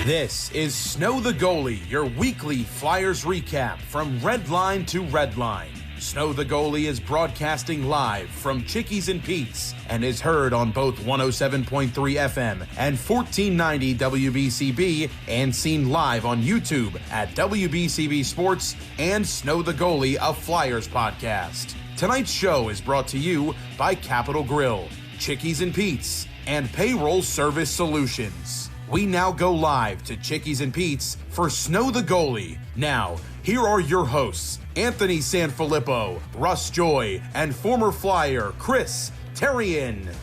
This is Snow the Goalie, your weekly Flyers recap from red line to red line. Snow the Goalie is broadcasting live from Chickie's and Pete's and is heard on both 107.3 FM and 1490 WBCB and seen live on YouTube at WBCB Sports and Snow the Goalie, a Flyers podcast. Tonight's show is brought to you by Capital Grille, Chickie's and Pete's, and Payroll Service Solutions. We now go live to Chickie's and Pete's for Snow the Goalie. Now, here are your hosts, Anthony SanFilippo, Russ Joy, and former Flyer Chris Therien.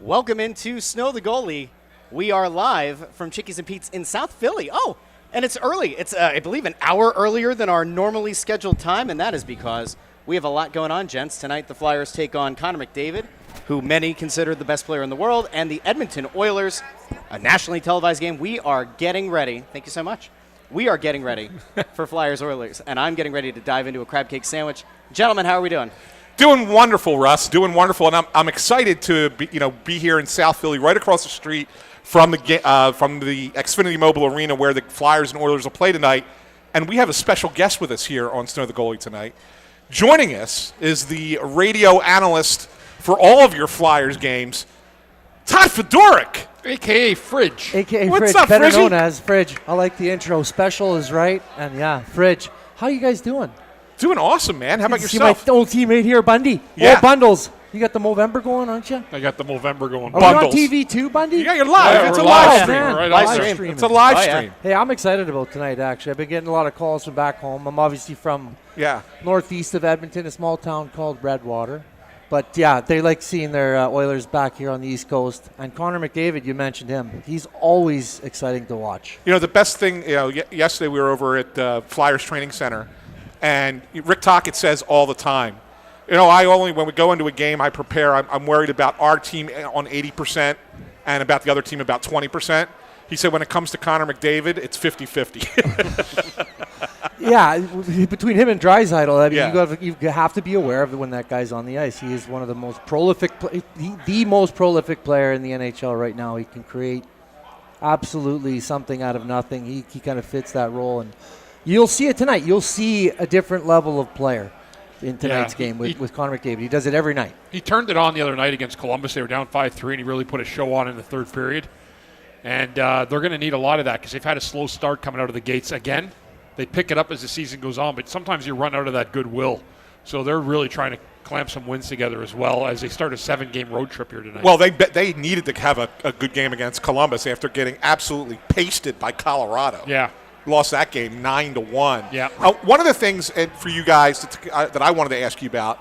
Welcome into Snow the Goalie. We are live from Chickie's and Pete's in South Philly. Oh, and it's early. It's, I believe, an hour earlier than our normally scheduled time, and that is because we have a lot going on, gents. Tonight, the Flyers take on Connor McDavid, who many consider the best player in the world, and the Edmonton Oilers, a nationally televised game. We are getting ready. Thank you so much. We are getting ready for Flyers Oilers, and I'm getting ready to dive into a crab cake sandwich. Gentlemen, how are we doing? Doing wonderful, Russ. Doing wonderful, and I'm excited to be here in South Philly, right across the street from the Xfinity Mobile Arena, where the Flyers and Oilers will play tonight. And we have a special guest with us here on Snow the Goalie tonight. Joining us is the radio analyst for all of your Flyers games, Todd Fedoruk. A.K.A. Fridge. A.K.A. What's Fridge, up, better Fridgy? known as Fridge. I like the intro. Special is right. And yeah, Fridge. How you guys doing? Doing awesome, man. How about See yourself? my old teammate here, Bundy. Yeah. Oh, Bundles. You got the Movember going, aren't you? I got the Movember going. Are we on Bundles. TV too, Bundy? Yeah, you're live. Yeah, It's a we're live live. stream. Man, Right live on there. streaming. It's a live Oh, yeah. stream. Hey, I'm excited about tonight, actually. I've been getting a lot of calls from back home. I'm obviously from Yeah. northeast of Edmonton, a small town called Redwater. But, yeah, they like seeing their Oilers back here on the East Coast. And Connor McDavid, you mentioned him. He's always exciting to watch. You know, the best thing, yesterday we were over at Flyers Training Center, and Rick Tocchet says all the time, when we go into a game, I prepare. I'm worried about our team on 80% and about the other team about 20%. He said when it comes to Connor McDavid, it's 50-50. Yeah, between him and Draisaitl, I mean, Yeah. you have to be aware of when that guy's on the ice. He is one of the most prolific, the most prolific player in the NHL right now. He can create absolutely something out of nothing. He kind of fits that role, and you'll see it tonight. You'll see a different level of player in tonight's game with Connor McDavid. He does it every night. He turned it on the other night against Columbus. They were down 5-3, and he really put a show on in the third period. And they're going to need a lot of that because they've had a slow start coming out of the gates again. They pick it up as the season goes on, but sometimes you run out of that goodwill. So they're really trying to clamp some wins together as well as they start a 7-game road trip here tonight. Well, they needed to have a good game against Columbus after getting absolutely pasted by Colorado. Yeah. Lost that game 9-1. Yeah. One of the things for you guys that I wanted to ask you about,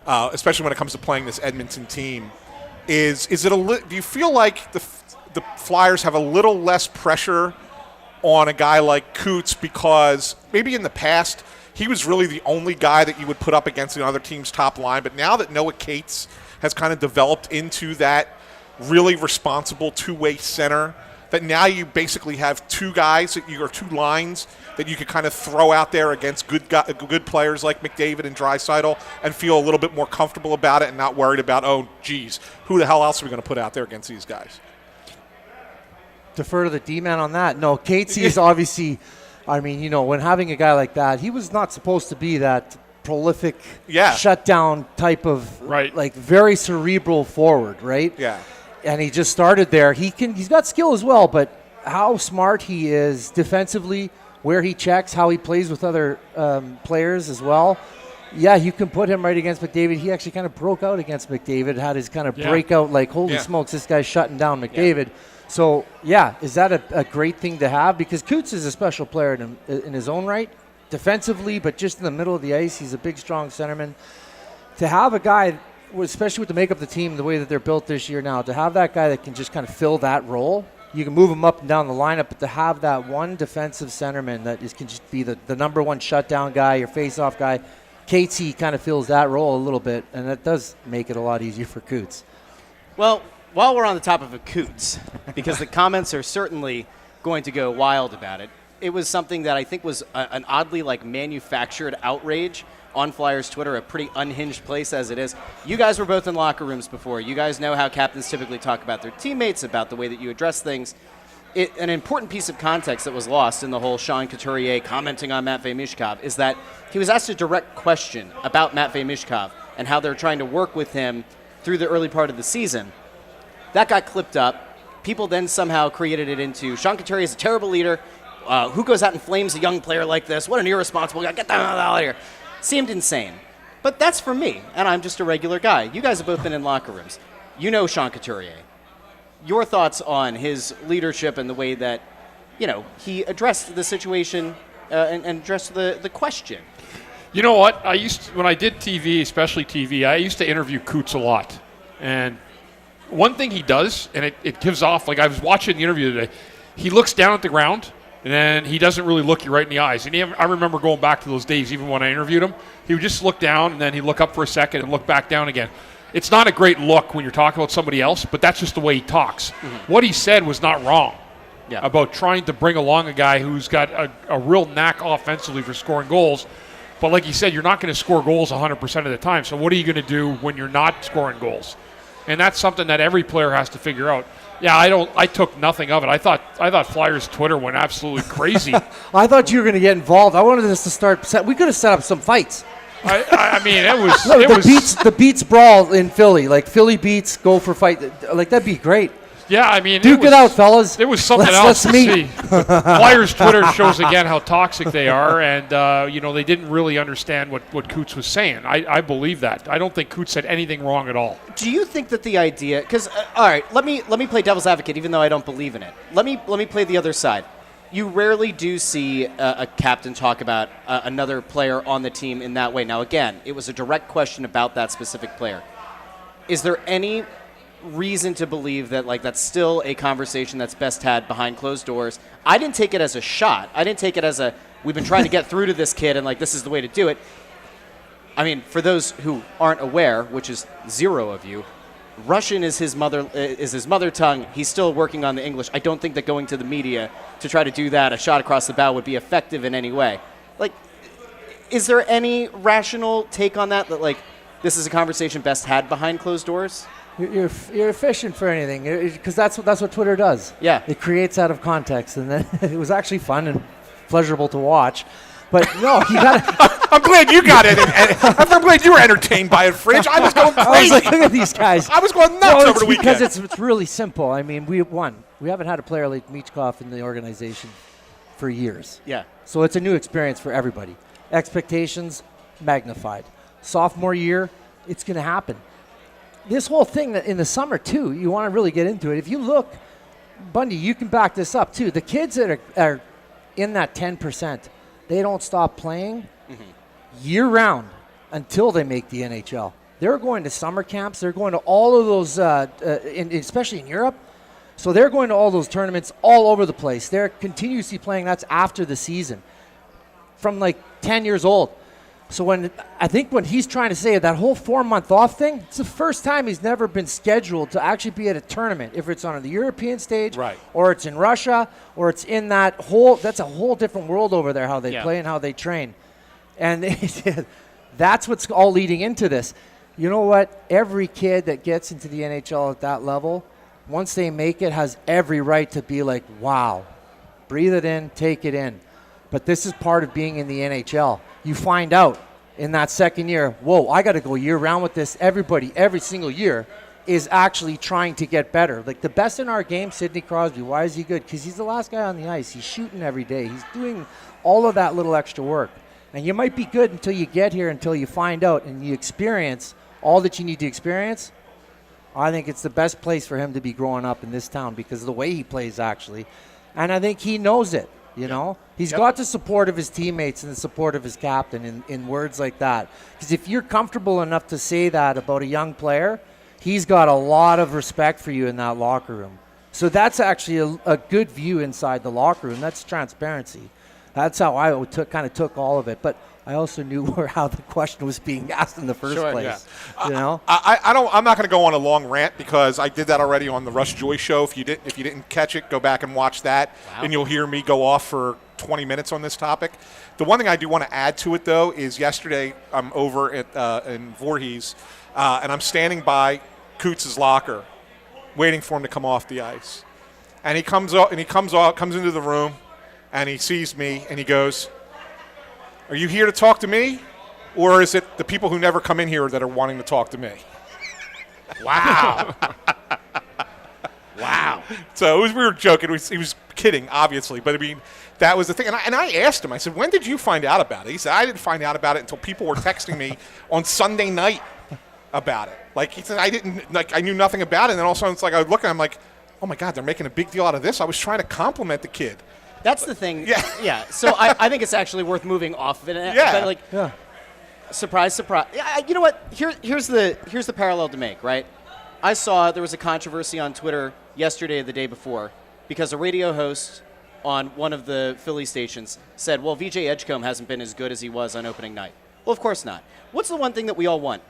especially when it comes to playing this Edmonton team, is it do you feel like the Flyers have a little less pressure on a guy like Coots because maybe in the past he was really the only guy that you would put up against another team's top line, but now that Noah Cates has kind of developed into that really responsible two-way center, that now you basically have two lines that you could kind of throw out there against good players like McDavid and Draisaitl and feel a little bit more comfortable about it and not worried about, oh, geez, who the hell else are we going to put out there against these guys? Defer to the D-man on that. No, Catesy is obviously, I mean, when having a guy like that, he was not supposed to be that prolific shutdown type of, like very cerebral forward, right? Yeah. And he just started there. He's got skill as well, but how smart he is defensively, where he checks, how he plays with other players as well. Yeah, you can put him right against McDavid. He actually kind of broke out against McDavid, had his kind of breakout, like, holy smokes, this guy's shutting down McDavid. Yeah. So, yeah, is that a great thing to have? Because Coots is a special player in his own right, defensively, but just in the middle of the ice, he's a big, strong centerman. To have a guy, especially with the makeup of the team, the way that they're built this year now, to have that guy that can just kind of fill that role, you can move him up and down the lineup, but to have that one defensive centerman that can just be the number one shutdown guy, your face-off guy, Catesy kind of fills that role a little bit, and that does make it a lot easier for Coots. Well, while we're on the topic of Coots, because the comments are certainly going to go wild about it, it was something that I think was an oddly manufactured outrage on Flyers Twitter, a pretty unhinged place as it is. You guys were both in locker rooms before. You guys know how captains typically talk about their teammates, about the way that you address things. An important piece of context that was lost in the whole Sean Couturier commenting on Matvei Michkov is that he was asked a direct question about Matvei Michkov and how they're trying to work with him through the early part of the season. That got clipped up. People then somehow created it into Sean Couturier is a terrible leader. Who goes out and flames a young player like this? What an irresponsible guy. Get that out of here. Seemed insane. But that's for me, and I'm just a regular guy. You guys have both been in locker rooms. You know Sean Couturier. Your thoughts on his leadership and the way that, he addressed the situation and addressed the question. You know what? When I did TV, especially TV, I used to interview Coots a lot. And one thing he does, and it gives off, I was watching the interview today, he looks down at the ground, and then he doesn't really look you right in the eyes. And I remember going back to those days, even when I interviewed him, he would just look down, and then he'd look up for a second and look back down again. It's not a great look when you're talking about somebody else, but that's just the way he talks. Mm-hmm. What he said was not wrong about trying to bring along a guy who's got a real knack offensively for scoring goals. But like you said, you're not going to score goals 100% of the time. So what are you going to do when you're not scoring goals? And that's something that every player has to figure out. Yeah, I took nothing of it. I thought Flyers Twitter went absolutely crazy. I thought you were going to get involved. I wanted us to start. We could have set up some fights. I mean, it was. Look, the Beats brawl in Philly, Philly Beats go for fight. That'd be great. Yeah, I mean, Duke it out, fellas. It was something else to see. Flyers Twitter shows again how toxic they are, and they didn't really understand what Coots was saying. I believe that. I don't think Coots said anything wrong at all. Do you think that the idea? Because all right, let me play devil's advocate, even though I don't believe in it. Let me play the other side. You rarely do see a captain talk about another player on the team in that way. Now, again, it was a direct question about that specific player. Is there any reason to believe that that's still a conversation that's best had behind closed doors? I didn't take it as a shot. I didn't take it as we've been trying to get through to this kid and this is the way to do it. I mean, for those who aren't aware, which is zero of you, Russian is his mother tongue. He's still working on the English. I don't think that going to the media to try to do that, a shot across the bow, would be effective in any way. Is there any rational take on that this is a conversation best had behind closed doors? You're efficient for anything because that's what Twitter does. Yeah, it creates out of context, and then it was actually fun and pleasurable to watch. But no, you got. I'm glad you got it. I'm glad you were entertained by it, Fridge. I was going crazy. I was look at these guys. I was going nuts over the weekend. Because it's really simple. I mean, we haven't had a player like Michkov in the organization for years. Yeah. So it's a new experience for everybody. Expectations magnified. Sophomore year, it's going to happen. This whole thing that in the summer too, you want to really get into it. If you look, Bundy, you can back this up too. The kids that are in that 10%, they don't stop playing year-round until they make the NHL. They're going to summer camps. They're going to all of those, especially in Europe. So they're going to all those tournaments all over the place. They're continuously playing. That's after the season, from 10 years old. So when he's trying to say that whole 4-month off thing, it's the first time he's never been scheduled to actually be at a tournament. If it's on the European stage, right, or it's in Russia, or it's in that's a whole different world over there, how they play and how they train. And that's what's all leading into this. You know what? Every kid that gets into the NHL at that level, once they make it, has every right to be wow, breathe it in, take it in. But this is part of being in the NHL. You find out in that second year, whoa, I got to go year-round with this. Everybody, every single year, is actually trying to get better. The best in our game, Sidney Crosby. Why is he good? Because he's the last guy on the ice. He's shooting every day. He's doing all of that little extra work. And you might be good until you get here, until you find out and you experience all that you need to experience. I think it's the best place for him to be growing up in this town because of the way he plays, actually. And I think he knows it. He's got the support of his teammates and the support of his captain in words like that. Because if you're comfortable enough to say that about a young player, he's got a lot of respect for you in that locker room. So that's actually a good view inside the locker room. That's transparency. That's how I took all of it. But I also knew how the question was being asked in the first place. Yeah. I'm not going to go on a long rant because I did that already on the Russ Joy show. If you didn't catch it, go back and watch that, and you'll hear me go off for 20 minutes on this topic. The one thing I do want to add to it, though, is yesterday I'm over at in Voorhees, and I'm standing by Coots' locker, waiting for him to come off the ice. And he comes into the room, and he sees me, and he goes, "Are you here to talk to me, or is it the people who never come in here that are wanting to talk to me?" Wow. Wow. So we were joking. He was kidding, obviously. But, I mean, that was the thing. And I asked him, I said, "When did you find out about it?" He said, "I didn't find out about it until people were texting me on Sunday night about it." Like, he said, I knew nothing about it. And then all of a sudden, it's like, I was looking, I'm like, oh, my God, they're making a big deal out of this. I was trying to compliment the kid. That's the thing. Yeah. So I think it's actually worth moving off of it. Yeah. But like, surprise, surprise. You know what? Here's the parallel to make, right? I saw there was a controversy on Twitter yesterday or the day before because a radio host on one of the Philly stations said, well, VJ Edgecombe hasn't been as good as he was on opening night. Well, of course not. What's the one thing that we all want?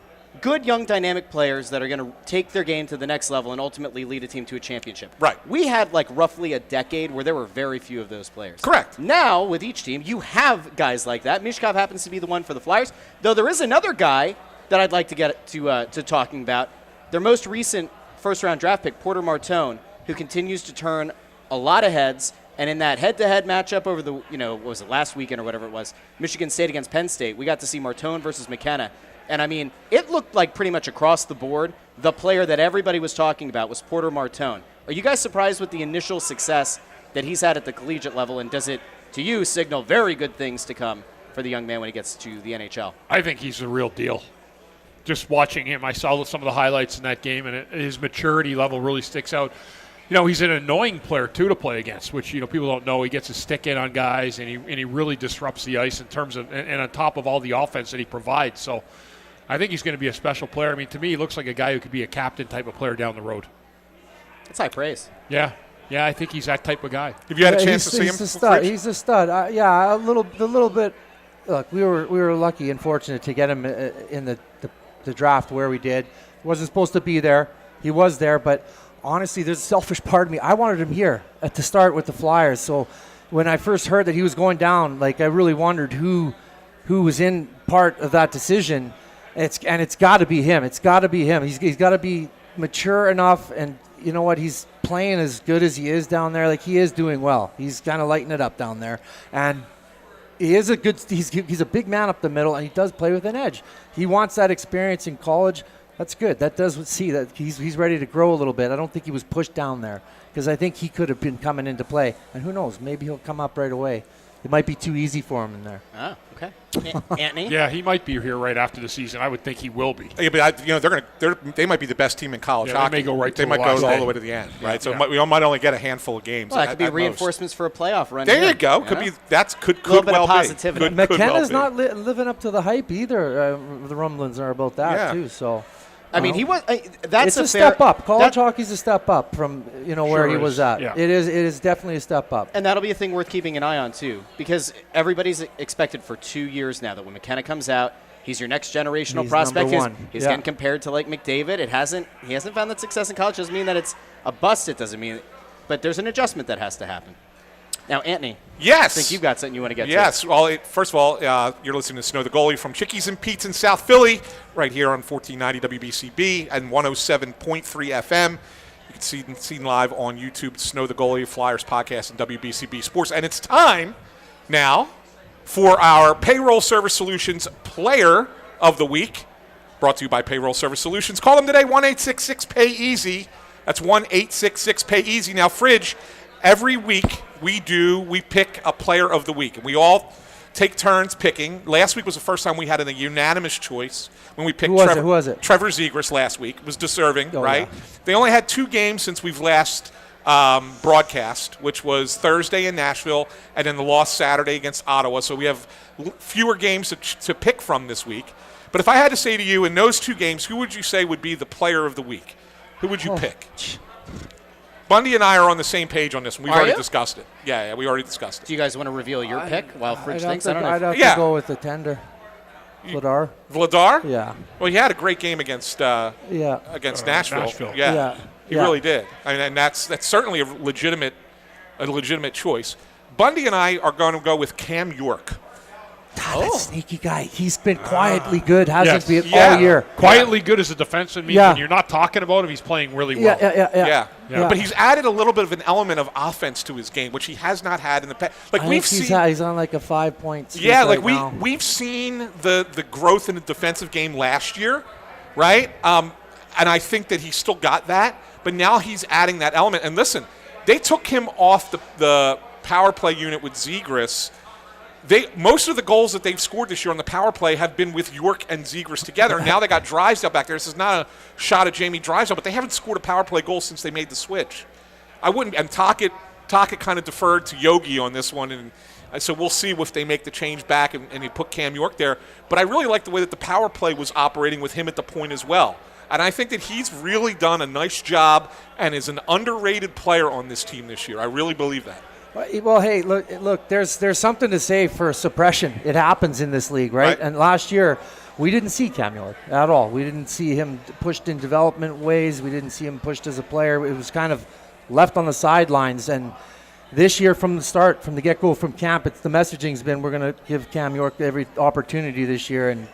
Good, young, dynamic players that are going to take their game to the next level and ultimately lead a team to a championship. Right. We had like roughly a decade where there were very few of those players. Correct. Now, with each team, you have guys like that. Mishkov happens to be the one for the Flyers, though there is another guy that I'd like to get to talking about. Their most recent first-round draft pick, Porter Martone, who continues to turn a lot of heads. And in that head-to-head matchup over the, what was it, last weekend or whatever it was, Michigan State against Penn State, we got to see Martone versus McKenna. And, I mean, it looked like pretty much across the board, the player that everybody was talking about was Porter Martone. Are you guys surprised with the initial success that he's had at the collegiate level? And does it, to you, signal very good things to come for the young man when he gets to the NHL? I think he's the real deal. Just watching him, I saw some of the highlights in that game, and his maturity level really sticks out. He's an annoying player, too, to play against, which, people don't know. He gets his stick in on guys, and he really disrupts the ice in terms of, and on top of all the offense that he provides. So I think he's going to be a special player. I mean, to me, he looks like a guy who could be a captain type of player down the road. That's high praise. Yeah, I think he's that type of guy. Have you had a chance to see him? He's a stud. A little bit. Look, we were lucky and fortunate to get him in the draft where we did. He wasn't supposed to be there. He was there, but honestly, there's a selfish part of me. I wanted him here at the start with the Flyers. So when I first heard that he was going down, I really wondered who was in part of that decision. It's got to be him. It's got to be him. He's got to be mature enough, and you know what? He's playing as good as he is down there. He is doing well. He's kind of lighting it up down there, and he is he's a big man up the middle, and he does play with an edge. He wants that experience in college. That's good. That does see that he's ready to grow a little bit. I don't think he was pushed down there because I think he could have been coming into play. And who knows? Maybe he'll come up right away. It might be too easy for him in there. Oh, okay. Anthony? Yeah, he might be here right after the season. I would think he will be. Yeah, but they might be the best team in college hockey. They may go right. They might go all the way to the end, right? So we might only get a handful of games. Well, that could be reinforcements for a playoff run. There you go. Could be. Could well be. Positivity. McKenna's not living up to the hype either. The rumblings are about that too. So. I mean, he was. That's it's a step up. College hockey's a step up from where he was at. Yeah. It is definitely a step up. And that'll be a thing worth keeping an eye on too, because everybody's expected for 2 years now that when McKenna comes out, he's your next generational prospect. He's getting compared to McDavid. He hasn't found that success in college. Doesn't mean that it's a bust. It doesn't mean, but there's an adjustment that has to happen. Now, Anthony. Yes. I think you've got something you want to get to. Yes. Well, first of all, you're listening to Snow the Goalie from Chickies and Pete's in South Philly, right here on 1490 WBCB and 107.3 FM. You can see seen live on YouTube, Snow the Goalie, Flyers Podcast, and WBCB Sports. And it's time now for our Payroll Service Solutions Player of the Week, brought to you by Payroll Service Solutions. Call them today, 1-866-PAY-EASY. That's 1-866-PAY-EASY. Now, Fridge, every week we pick a player of the week, and we all take turns picking. Last week was the first time we had a unanimous choice when we picked Who was it? Trevor Zegras last week. It was deserving, right? Yeah. They only had 2 games since we've last broadcast, which was Thursday in Nashville and then the loss Saturday against Ottawa. So we have fewer games to pick from this week. But if I had to say to you, in those 2 games, who would you say would be the player of the week? Who would you pick? Bundy and I are on the same page on this one. We've already discussed it. Yeah, we already discussed it. Do you guys want to reveal your pick while Fridge thinks? I'd have to go with the tender. Vladar. Vladar? Yeah. Well, he had a great game against Nashville. Yeah. He really did. I mean, and that's certainly a legitimate choice. Bundy and I are going to go with Cam York. God, that sneaky guy. He's been quietly good, hasn't Yes. he, all year. Quietly good as a defenseman means when you're not talking about him, he's playing really well. Yeah. But he's added a little bit of an element of offense to his game, which he has not had in the past. Like he's on like a 5-point streak now. We've seen the growth in the defensive game last year, right? And I think that he's still got that, but now he's adding that element. And listen, they took him off the power play unit with Zegras. Most of the goals that they've scored this year on the power play have been with York and Zegras together. Now they got Drysdale back there. This is not a shot at Jamie Drysdale, but they haven't scored a power play goal since they made the switch. I wouldn't. And Tocchet kind of deferred to Yogi on this one, and so we'll see if they make the change back and they put Cam York there. But I really like the way that the power play was operating with him at the point as well. And I think that he's really done a nice job and is an underrated player on this team this year. I really believe that. Well, hey, look. There's something to say for suppression. It happens in this league, right? And last year, we didn't see Cam York at all. We didn't see him pushed in development ways. We didn't see him pushed as a player. It was kind of left on the sidelines. And this year, from the start, from the get-go, from camp, the messaging's been we're going to give Cam York every opportunity this year. And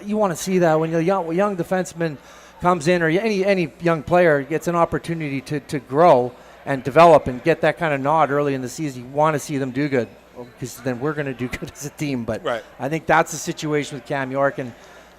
you want to see that when a young defenseman comes in, or any young player gets an opportunity to grow and develop and get that kind of nod early in the season. You want to see them do good, because then we're going to do good as a team. But I think that's the situation with Cam York, and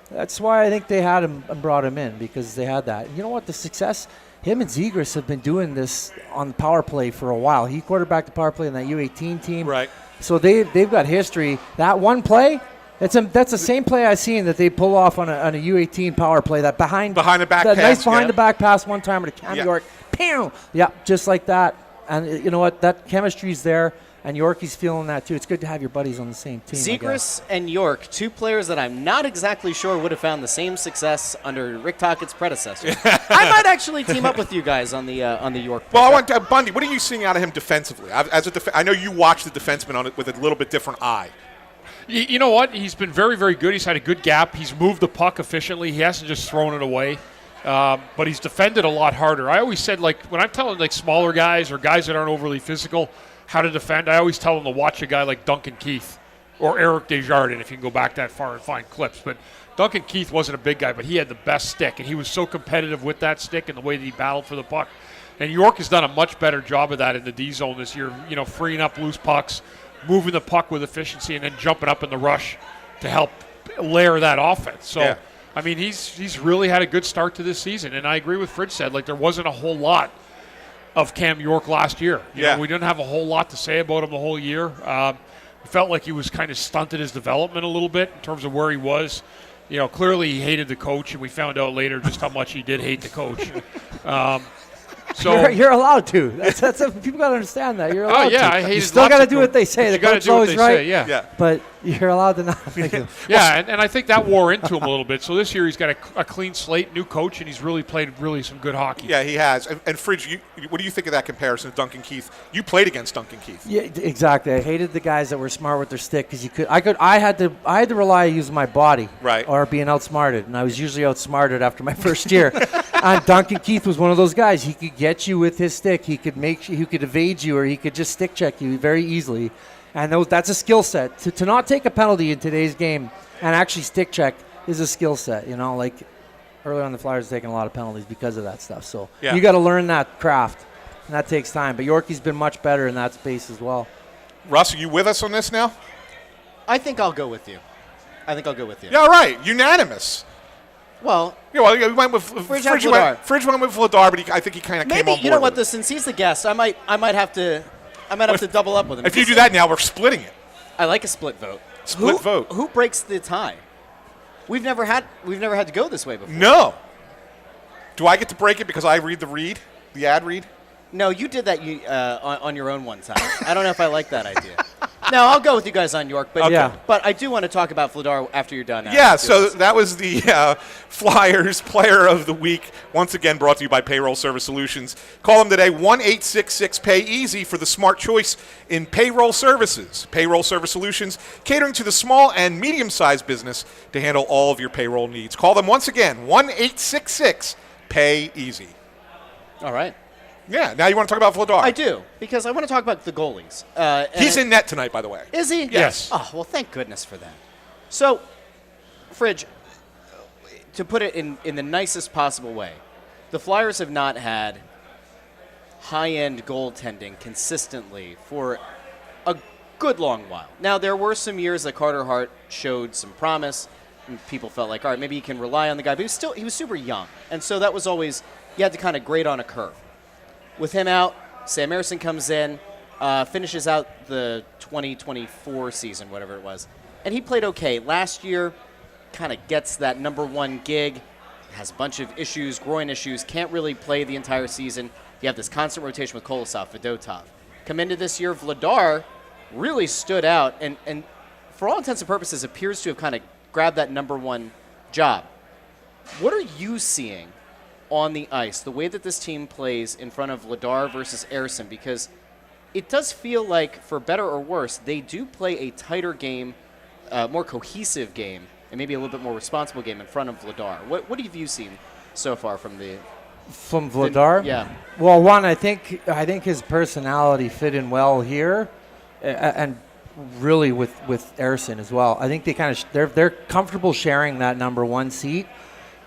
that's why I think they had him and brought him in, because they had that. You know what? The success, him and Zegras have been doing this on the power play for a while. He quarterbacked the power play in that U18 team. Right. So they've got history. That one play, that's the same play I seen that they pull off on a U18 power play. That behind the back pass, nice behind the back pass one time to Cam York. Pew! Yeah, just like that. And you know what? That chemistry's there, and Yorkie's feeling that too. It's good to have your buddies on the same team. Zegras and York, two players that I'm not exactly sure would have found the same success under Rick Tocchet's predecessor. I might actually team up with you guys on the York. Well, I want Bundy. What are you seeing out of him defensively? I know you watch the defenseman on it with a little bit different eye. You know what? He's been very, very good. He's had a good gap. He's moved the puck efficiently. He hasn't just thrown it away. But he's defended a lot harder. I always said, like, when I'm telling, like, smaller guys or guys that aren't overly physical how to defend, I always tell them to watch a guy like Duncan Keith or Eric Desjardins, if you can go back that far and find clips. But Duncan Keith wasn't a big guy, but he had the best stick, and he was so competitive with that stick and the way that he battled for the puck. And York has done a much better job of that in the D zone this year, freeing up loose pucks, moving the puck with efficiency, and then jumping up in the rush to help layer that offense. So, I mean, he's really had a good start to this season. And I agree with Fridge said, like, there wasn't a whole lot of Cam York last year. You know, we didn't have a whole lot to say about him the whole year. It felt like he was kind of stunted his development a little bit in terms of where he was. Clearly he hated the coach, and we found out later just how much he did hate the coach. So you're allowed to. That's people got to understand that you're allowed to. I hate. You still got to do what they say. The coach is always right. Yeah. But you're allowed to not. And I think that wore into him a little bit. So this year he's got a clean slate, new coach, and he's really played some good hockey. Yeah, he has. And Fridge, what do you think of that comparison to Duncan Keith? You played against Duncan Keith. Yeah, exactly. I hated the guys that were smart with their stick, because I had to rely on using my body, or being outsmarted, and I was usually outsmarted after my first year. And Duncan Keith was one of those guys. He could get you with his stick. He could evade you, or he could just stick check you very easily. And that's a skill set. To not take a penalty in today's game and actually stick check is a skill set. Like earlier on, the Flyers taking a lot of penalties because of that stuff. So you got to learn that craft, and that takes time. But Yorkie's been much better in that space as well. Russ, are you with us on this now? I think I'll go with you. Yeah, all right. Unanimous. Well, we went with Fridge went with Vladar, but I think he kind of came on board. Maybe, you know what? Since he's the guest, I might have to double up with him. If you do that now, we're splitting it. I like a split vote. Vote. Who breaks the tie? We've never had to go this way before. No. Do I get to break it because I read the ad read? No, you did that on your own one time. I don't know if I like that idea. No, I'll go with you guys on York, but but I do want to talk about Vladar after you're done. Yeah, so that was the Flyers Player of the Week, once again brought to you by Payroll Service Solutions. Call them today, 1-866-PAY-EASY for the smart choice in payroll services. Payroll Service Solutions, catering to the small and medium-sized business to handle all of your payroll needs. Call them once again, 1-866-PAY-EASY. All right. Yeah, now you want to talk about Vladar. I do, because I want to talk about the goalies. He's in net tonight, by the way. Is he? Yes. Oh, well, thank goodness for that. So, Fridge, to put it in the nicest possible way, the Flyers have not had high-end goaltending consistently for a good long while. Now, there were some years that Carter Hart showed some promise, and people felt like, all right, maybe you can rely on the guy, but he was super young, and so that was always, you had to kind of grade on a curve. With him out, Sam Ersson comes in, finishes out the 2024 season, whatever it was, and he played okay. Last year, kind of gets that number one gig, has a bunch of issues, groin issues, can't really play the entire season. You have this constant rotation with Kolosov, Fedotov. Come into this year, Vladar really stood out and for all intents and purposes appears to have kind of grabbed that number one job. What are you seeing on the ice, the way that this team plays in front of Vladar versus Ersson? Because it does feel like, for better or worse, they do play a tighter game, more cohesive game, and maybe a little bit more responsible game in front of Vladar. What have you seen so far from Vladar? Yeah. Well, one, I think his personality fit in well here, and really with Ersson as well. I think they're comfortable sharing that number one seat.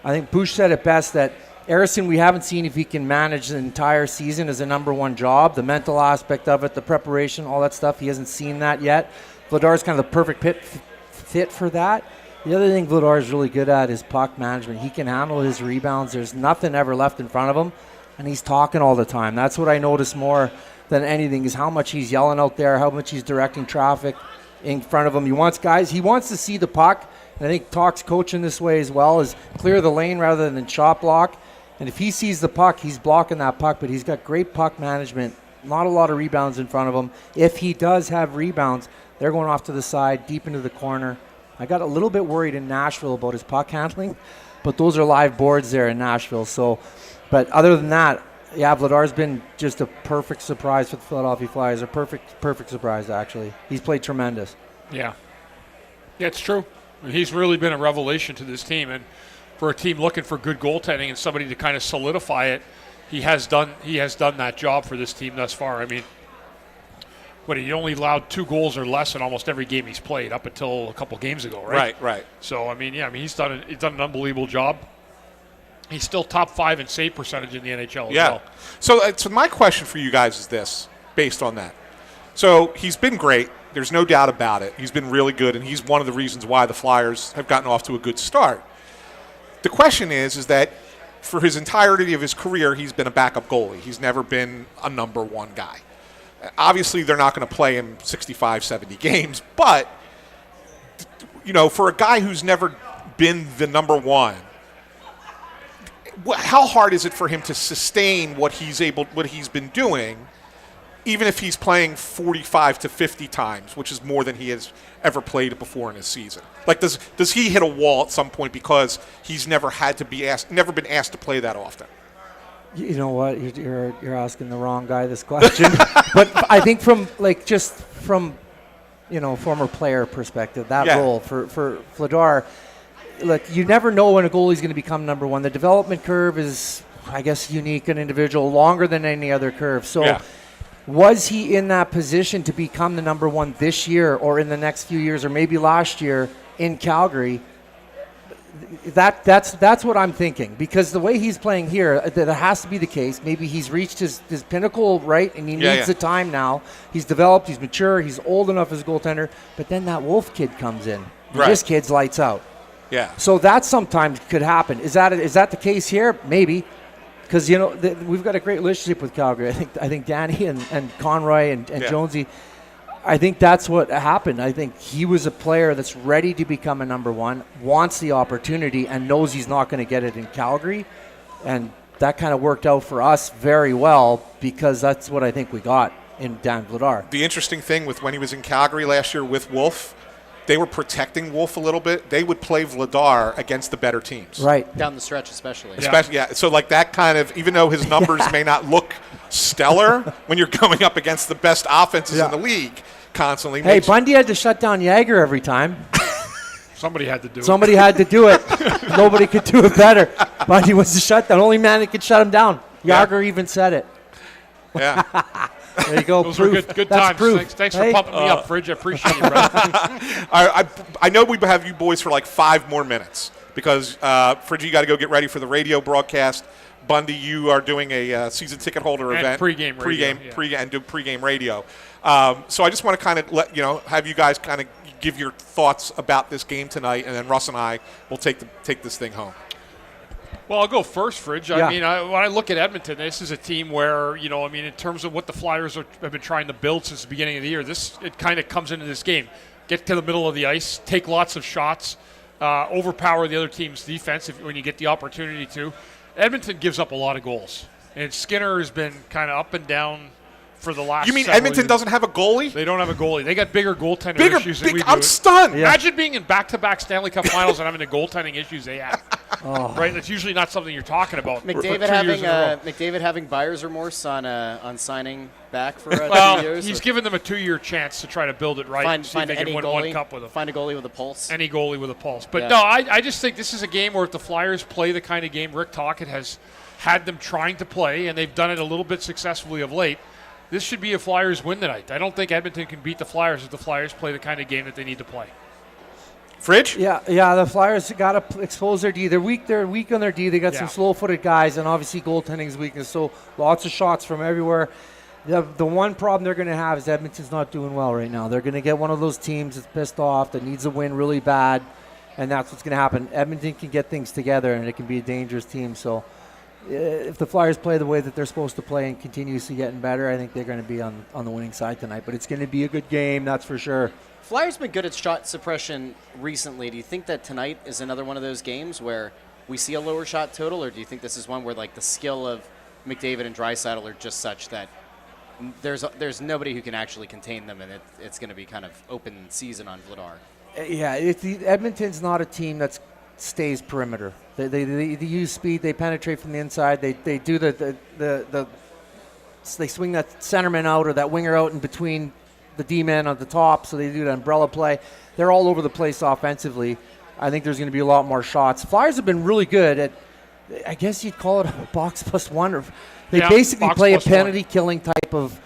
I think Bush said it best that Ersson, we haven't seen if he can manage the entire season as a number one job, the mental aspect of it, the preparation, all that stuff. He hasn't seen that yet. Vladar's kind of the perfect fit for that. The other thing Vladar is really good at is puck management. He can handle his rebounds. There's nothing ever left in front of him, and he's talking all the time. That's what I notice more than anything, is how much he's yelling out there, how much he's directing traffic in front of him. He wants to see the puck, and I think Talk's coaching this way as well, is clear the lane rather than shot block. And if he sees the puck, he's blocking that puck, but he's got great puck management, not a lot of rebounds in front of him. If he does have rebounds, they're going off to the side, deep into the corner. I got a little bit worried in Nashville about his puck handling, but those are live boards there in Nashville. So, but other than that, yeah, Vladar's been just a perfect surprise for the Philadelphia Flyers. A perfect surprise, actually. He's played tremendous. Yeah, it's true. He's really been a revelation to this team, and for a team looking for good goaltending and somebody to kind of solidify it, he has done that job for this team thus far. I mean, he only allowed 2 goals or less in almost every game he's played up until a couple games ago, right? Right. So he's done an unbelievable job. He's still top 5 in save percentage in the NHL as well. So my question for you guys is this, based on that. So he's been great. There's no doubt about it. He's been really good, and he's one of the reasons why the Flyers have gotten off to a good start. The question is that for his entirety of his career, he's been a backup goalie. He's never been a number one guy. Obviously, they're not going to play him 65, 70 games, but, for a guy who's never been the number one, how hard is it for him to sustain what he's been doing, even if he's playing 45 to 50 times, which is more than he has ever played before in his season? Like, does he hit a wall at some point because he's never been asked to play that often? You know what? You're asking the wrong guy this question. But I think from former player perspective, that role for Vladar, look, you never know when a goalie's going to become number one. The development curve is, I guess, unique and individual, longer than any other curve. So was he in that position to become the number one this year or in the next few years or maybe last year in Calgary? That's what I'm thinking, because the way he's playing here, that has to be the case. Maybe he's reached his pinnacle, right, and he needs the time now. He's developed, he's mature, he's old enough as a goaltender, but then that Wolf kid comes in. Right. This kid's lights out. Yeah. So that sometimes could happen. Is that the case here? Maybe, because we've got a great relationship with Calgary. I think Danny and Conroy and Jonesy. I think that's what happened. I think he was a player that's ready to become a number one, wants the opportunity, and knows he's not going to get it in Calgary. And that kind of worked out for us very well, because that's what I think we got in Dan Vladar. The interesting thing with when he was in Calgary last year with Wolf, they were protecting Wolf a little bit. They would play Vladar against the better teams. Right. Down the stretch especially. So like that kind of, even though his numbers may not look stellar when you're going up against the best offenses in the league constantly. Hey, Bundy had to shut down Jagger every time. Somebody had to do it. Somebody had to do it. Nobody could do it better. Bundy was the shutdown. Only man that could shut him down. Jagger even said it. Yeah. There you go. Those proof. were good That's times. Proof. Thanks Hey? for pumping me up, Fridge. I appreciate it, brother. I know we have you boys for like 5 more minutes because, Fridge, you got to go get ready for the radio broadcast. Bundy, you are doing a season ticket holder And event. pregame radio, yeah. And do pregame radio. So I just want to kind of have you guys kind of give your thoughts about this game tonight, and then Russ and I will take this thing home. Well, I'll go first, Fridge. Yeah. I mean, when I look at Edmonton, this is a team where, in terms of what the Flyers have been trying to build since the beginning of the year, it kind of comes into this game. Get to the middle of the ice, take lots of shots, overpower the other team's defense when you get the opportunity to. Edmonton gives up a lot of goals. And Skinner has been kind of up and down for the last You mean several Edmonton years. doesn't have a goallie? They don't have a goalie. They got bigger goaltender issues than we do. I'm stunned. Yeah. Imagine being in back-to-back Stanley Cup finals and having the goaltending issues they have. Right? That's usually not something you're talking about. McDavid having buyer's remorse on signing back for 2 Well, years. he's given them a 2-year chance to try to build it right. Find see if they any can win goalie. one cup with them. Find a goalie with a pulse. Any goalie with a pulse. But Yeah. no, I just think this is a game where if the Flyers play the kind of game Rick Tocchet has had them trying to play, and they've done it a little bit successfully of late, this should be a Flyers win tonight. I don't think Edmonton can beat the Flyers if the Flyers play the kind of game that they need to play. Fridge? Yeah. The Flyers got to expose their D. They're weak on their D. They got some slow-footed guys, and obviously goaltending's weakness. So lots of shots from everywhere. The one problem they're going to have is Edmonton's not doing well right now. They're going to get one of those teams that's pissed off, that needs a win really bad, and that's what's going to happen. Edmonton can get things together, and it can be a dangerous team. So if the Flyers play the way that they're supposed to play and continuously getting better, I think they're going to be on the winning side tonight. But it's going to be a good game, that's for sure. Flyers been good at shot suppression recently. Do you think that tonight is another one of those games where we see a lower shot total, or do you think this is one where like the skill of McDavid and Draisaitl are just such that there's nobody who can actually contain them, and it's going to be kind of open season on Vladar? Yeah, Edmonton's not a team that stays perimeter. They use speed. They penetrate from the inside. They do they swing that centerman out or that winger out in between the D-man on the top, so they do the umbrella play. They're all over the place offensively. I think there's going to be a lot more shots. Flyers have been really good at, I guess you'd call it a box plus one. Or they basically play a penalty-killing type of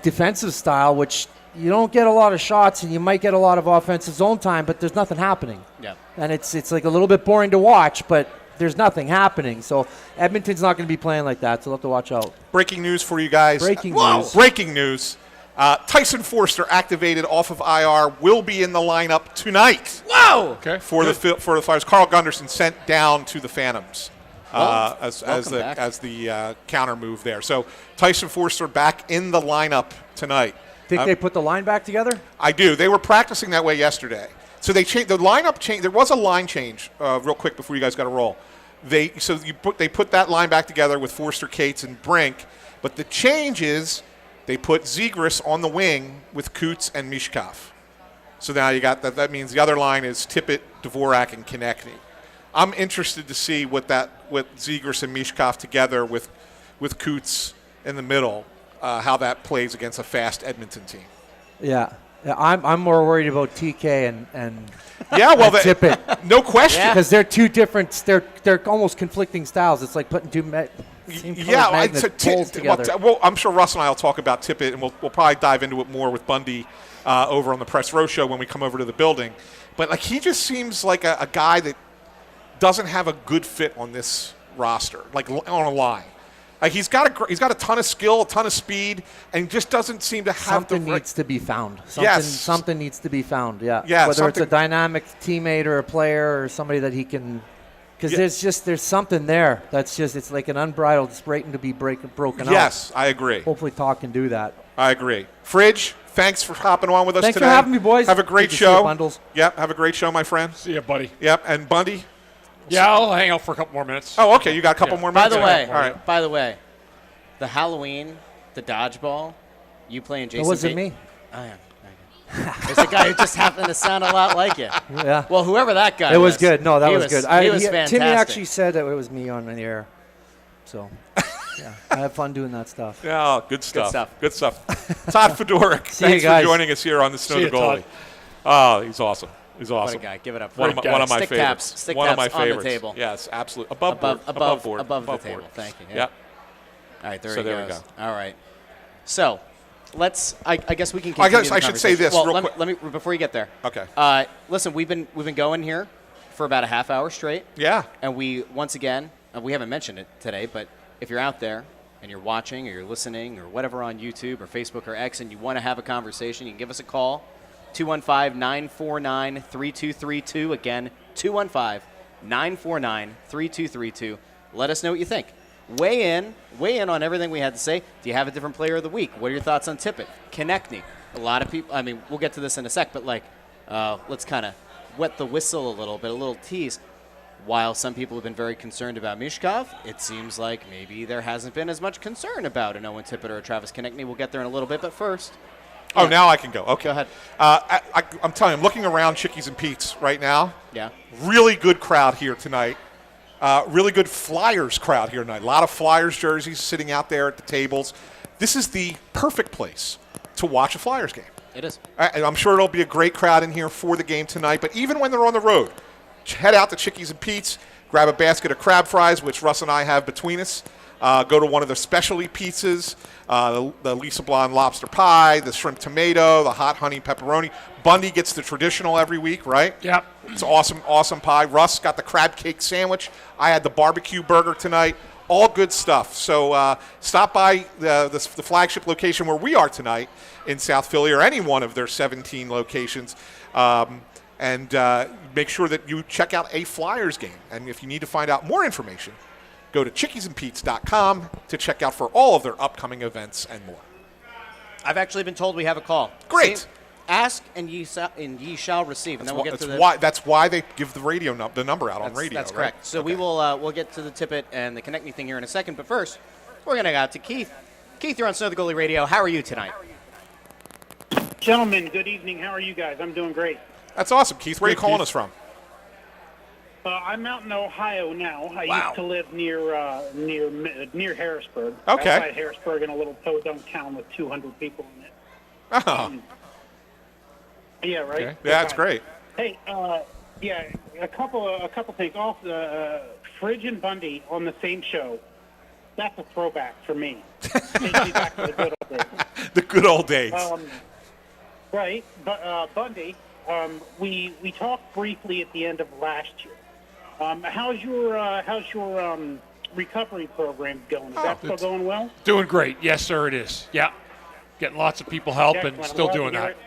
defensive style, which you don't get a lot of shots, and you might get a lot of offensive zone time, but there's nothing happening. Yeah. And it's like a little bit boring to watch, but there's nothing happening. So Edmonton's not going to be playing like that, so they'll have to watch out. Breaking news for you guys. Breaking news. Tyson Forster, activated off of IR, will be in the lineup tonight. Whoa! Okay. For the Flyers. Carl Gunderson sent down to the Phantoms as the counter move there. So Tyson Forster back in the lineup tonight. Think they put the line back together? I do. They were practicing that way yesterday. So they changed the lineup. There was a line change real quick before you guys got to roll. They put that line back together with Forster, Cates, and Brink. But the change is they put Zegras on the wing with Coots and Mishkov. So now you got that. That means the other line is Tippett, Dvorak, and Konechny. I'm interested to see with Zegras and Mishkov together with Coots in the middle, how that plays against a fast Edmonton team. Yeah. I'm more worried about TK and Tippett. No question. Because they're two different. They're almost conflicting styles. It's like putting two poles together. Well, I'm sure Russ and I will talk about Tippett, and we'll probably dive into it more with Bundy over on the Press Row show when we come over to the building. But like he just seems like a guy that doesn't have a good fit on this roster, like on a line. Like he's got a ton of skill, a ton of speed, and just doesn't seem to have something needs to be found. Something needs to be found. Yeah. Whether it's a dynamic teammate or a player or somebody that he can, because there's something there that's just it's like an unbridled. It's waiting to be broken out. Yes, I agree. Hopefully, Talk can do that. I agree. Fridge, thanks for hopping on with us today. Thanks for having me, boys. Have a great Good to show. see you, Bundles. Yep, have a great show, my friend. See ya, buddy. Yep, and Bundy. Yeah, I'll hang out for a couple more minutes. Oh, okay. You got a couple more minutes. By the way, the Halloween, the dodgeball, you playing Jason? It wasn't me. Oh, yeah. There's a guy who just happened to sound a lot like you. Yeah. Well, whoever that guy was. It was good. No, that was good. He was fantastic. Timmy actually said that it was me on the air. So, yeah, I have fun doing that stuff. Yeah, good stuff. Todd Fedoruk, thanks for joining us here on the Snow the Goalie. Oh, he's awesome. He's awesome. What a guy. Give it up for one of my Stick favorites. Taps. Stick one taps of my favorites. on the table. Yes, absolutely. Above the table. Thank you. Yeah. All right, there we he goes. go. All right. So, I guess we can continue. I guess I should say this real quick. Let me before you get there. Okay. Listen, we've been going here for about a half hour straight. Yeah. And we once again, we haven't mentioned it today, but if you're out there and you're watching or you're listening or whatever on YouTube or Facebook or X and you want to have a conversation, you can give us a call. 215-949-3232. Again, 215-949-3232. Let us know what you think. Weigh in on everything we had to say. Do you have a different player of the week? What are your thoughts on Tippett? Konechny. A lot of people, we'll get to this in a sec, but let's kind of wet the whistle a little tease. While some people have been very concerned about Mishkov, it seems like maybe there hasn't been as much concern about an Owen Tippett or a Travis Konechny. We'll get there in a little bit, but first. Oh, now I can go. Okay. Go ahead. I'm telling you, I'm looking around Chickies and Pete's right now. Yeah. Really good crowd here tonight. Really good Flyers crowd here tonight. A lot of Flyers jerseys sitting out there at the tables. This is the perfect place to watch a Flyers game. It is. And I'm sure it'll be a great crowd in here for the game tonight. But even when they're on the road, head out to Chickies and Pete's, grab a basket of crab fries, which Russ and I have between us. Go to one of their specialty pizzas, the Lisa Blonde lobster pie, the shrimp tomato, the hot honey pepperoni. Bundy gets the traditional every week, right? Yep. It's awesome pie. Russ got the crab cake sandwich. I had the barbecue burger tonight. All good stuff. So stop by the flagship location where we are tonight in South Philly or any one of their 17 locations. And make sure that you check out a Flyers game. And if you need to find out more information, go to chickiesandpete's.com to check out for all of their upcoming events and more. I've actually been told we have a call. Great. See? Ask and ye shall receive. And then we'll get to that's why they give the number out on radio. That's correct. Right? So okay. we'll get to the Tippett and the Konechny thing here in a second. But first, we're going to go out to Keith. Keith, you're on Snow the Goalie Radio. How are you tonight? Gentlemen, good evening. How are you guys? I'm doing great. That's awesome, Keith. Where are you calling us from? I'm out in Ohio now. I used to live near Harrisburg. Okay. Outside Harrisburg in a little podunk town with 200 people in it. Oh. Yeah, right. Okay. Yeah, that's great. Hey, a couple things. Off Fridge and Bundy on the same show. That's a throwback for me. Takes me back to the good old days. The good old days. Right, but Bundy, we talked briefly at the end of last year. How's your recovery program going? Is that still going well? Doing great. Yes, sir, it is. Yeah. Getting lots of people help and Excellent. still doing that.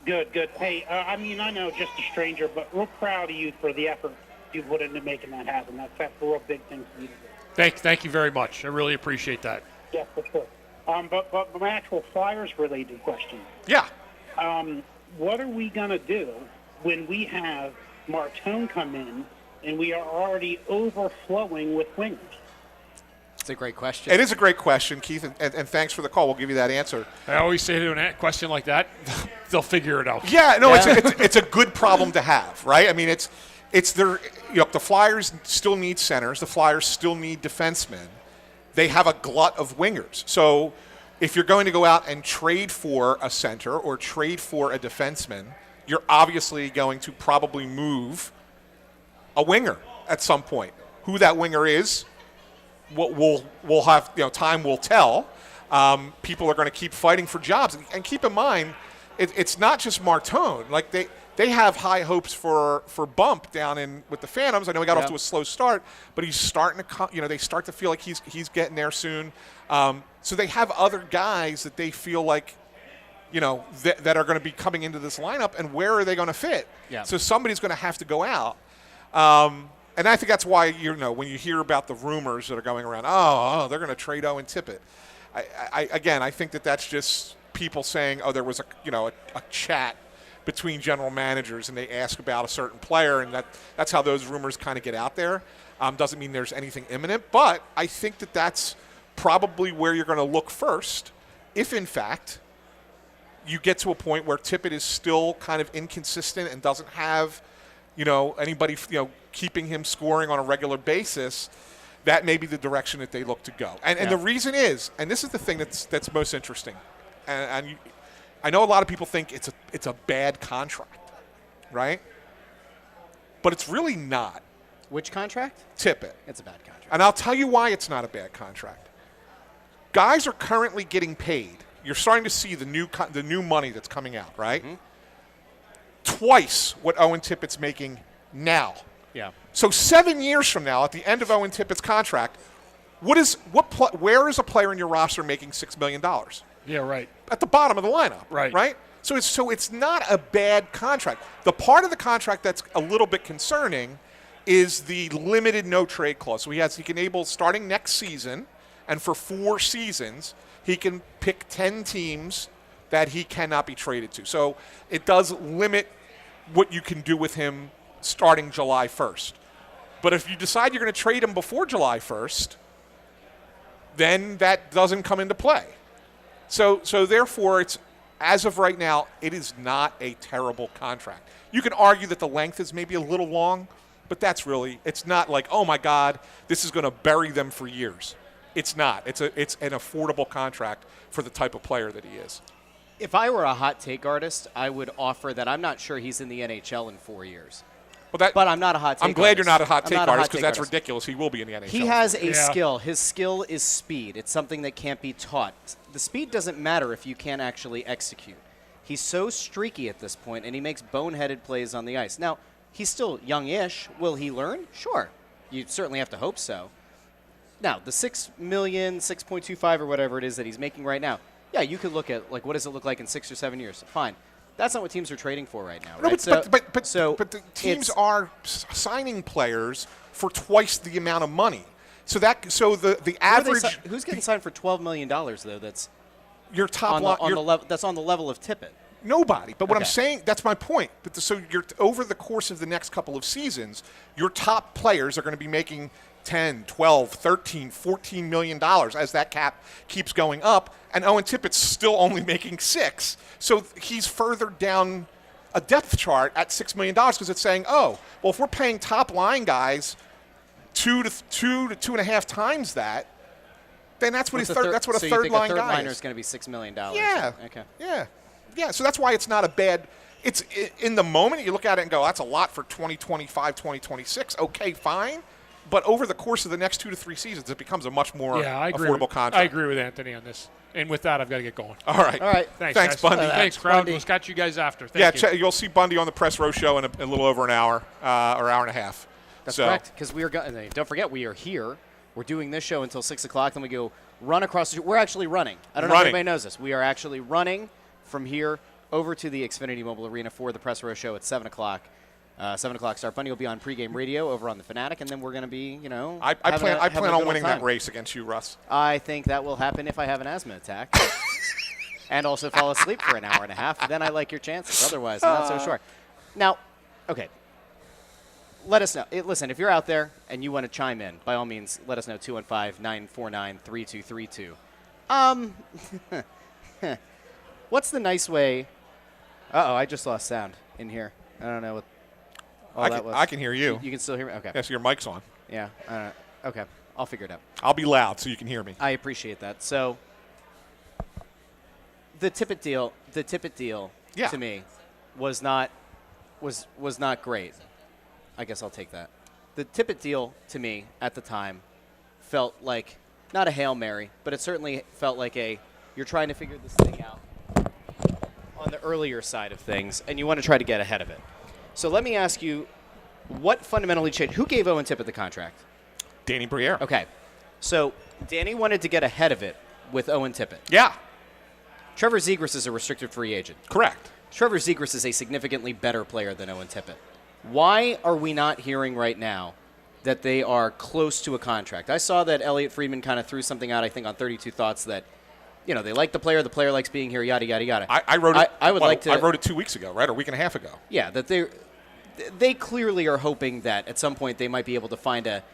Good. Hey, I know just a stranger, but we're proud of you for the effort you put into making that happen. That's a real big thing for you to do. Thank you very much. I really appreciate that. Yeah, for sure. But my actual Flyers-related question. Yeah. What are we going to do when we have Martone come in and we are already overflowing with wingers? It's a great question. It is a great question, Keith, and thanks for the call. We'll give you that answer. I always say to a question like that, they'll figure it out. Yeah, no, it's a good problem to have, right? I mean, it's their the Flyers still need centers. The Flyers still need defensemen. They have a glut of wingers. So if you're going to go out and trade for a center or trade for a defenseman, you're obviously going to probably move a winger at some point. Who that winger is, we'll have time will tell. People are going to keep fighting for jobs, and keep in mind, it's not just Martone. Like they have high hopes for Bump down in with the Phantoms. I know he got off to a slow start, but he's starting to they start to feel like he's getting there soon. So they have other guys that they feel like that are going to be coming into this lineup, and where are they going to fit? Yeah. So somebody's going to have to go out. And I think that's why when you hear about the rumors that are going around, they're going to trade Owen Tippett. I think that's just people saying, there was a chat between general managers and they ask about a certain player, and that's how those rumors kind of get out there. Doesn't mean there's anything imminent, but I think that's probably where you're going to look first, if in fact you get to a point where Tippett is still kind of inconsistent and doesn't have anybody keeping him scoring on a regular basis. That may be the direction that they look to go. And the reason is, and this is the thing that's most interesting, and I know a lot of people think it's a bad contract, right? But it's really not. Which contract? Tippett. It's a bad contract. And I'll tell you why it's not a bad contract. guys are currently getting paid. You're starting to see the new money that's coming out, right? Mm-hmm. Twice what Owen Tippett's making now. Yeah. So 7 years from now, at the end of Owen Tippett's contract, where is a player in your roster making $6 million? Yeah, right. At the bottom of the lineup. Right. Right? So it's not a bad contract. The part of the contract that's a little bit concerning is the limited no trade clause. So he can able starting next season, and for 4 seasons, he can pick 10 teams that he cannot be traded to. So it does limit what you can do with him starting July 1st. But if you decide you're going to trade him before July 1st, then that doesn't come into play. So therefore, it's, as of right now, it is not a terrible contract. You can argue that the length is maybe a little long, but it's not like, oh my God, this is going to bury them for years. It's not. It's an affordable contract for the type of player that he is. If I were a hot take artist, I would offer that I'm not sure he's in the NHL in 4 years. Well, but I'm not a hot take artist. I'm glad you're not a hot I'm take not a artist hot because take that's artist. ridiculous. He will be in the NHL. He has a skill. His skill is speed. It's something that can't be taught. The speed doesn't matter if you can't actually execute. He's so streaky at this point, and he makes boneheaded plays on the ice. Now, he's still young-ish. Will he learn? Sure. You certainly have to hope so. Now, the $6 million, 6.25 or whatever it is that he's making right now, yeah, you could look at, like, what does it look like in 6 or 7 years? Fine. That's not what teams are trading for right now, right? No, but the teams are signing players for twice the amount of money. So the average who's getting signed for $12 million though? That's your top line. That's on the level of Tippett. Nobody. But what Okay. I'm saying, that's my point. So you're over the course of the next couple of seasons, your top players are going to be making 10, 12, 13, 14 million dollars as that cap keeps going up, and Owen Tippett's still only making 6. So he's further down a depth chart at $6 million because it's saying, oh, well, if we're paying top line guys 2 to 2.5 times that, then that's what that's what a third line guy is. Third liner is going to be $6 million. Yeah. Okay. Yeah. So that's why it's not a bad. It's in the moment you look at it and go, that's a lot for 2025, 2026. Okay, fine. But over the course of the next 2 to 3 seasons, it becomes a much more affordable contract. I agree with Anthony on this. And with that, I've got to get going. All right. Thanks guys. Bundy. Thanks, crowd. We'll catch you guys after. Thank you. You'll see Bundy on the Press Row Show in a little over an hour or hour and a half. That's correct, because we are don't forget, we are here. We're doing this show until 6 o'clock. Then we go run across the street. We're actually running. I don't know if anybody knows this. We are actually running from here over to the Xfinity Mobile Arena for the Press Row Show at 7 o'clock. 7 o'clock start. Bundy will be on pregame radio over on the Fanatic, and then we're going to be, I plan on winning that race against you, Russ. I think that will happen if I have an asthma attack. And also fall asleep for an hour and a half. Then I like your chances. Otherwise, I'm not so sure. Now, okay. Let us know. Listen, if you're out there and you want to chime in, by all means, let us know. 215-949-3232. What's the nice way? Uh-oh, I just lost sound in here. I don't know what that was. I can hear you. You can still hear me? Okay. Yeah, so your mic's on. Yeah. Okay. I'll figure it out. I'll be loud so you can hear me. I appreciate that. So the Tippett deal to me was not great. I guess I'll take that. The Tippett deal to me at the time felt like not a Hail Mary, but it certainly felt like you're trying to figure this thing out on the earlier side of things, and you want to try to get ahead of it. So let me ask you, what fundamentally changed? Who gave Owen Tippett the contract? Danny Briere. Okay. So Danny wanted to get ahead of it with Owen Tippett. Yeah. Trevor Zegras is a restricted free agent. Correct. Trevor Zegras is a significantly better player than Owen Tippett. Why are we not hearing right now that they are close to a contract? I saw that Elliot Friedman kind of threw something out, I think, on 32 Thoughts that, they like the player likes being here, yada, yada, yada. I wrote it. I wrote it 2 weeks ago, right? Or a week and a half ago. Yeah, that they clearly are hoping that at some point they might be able to find a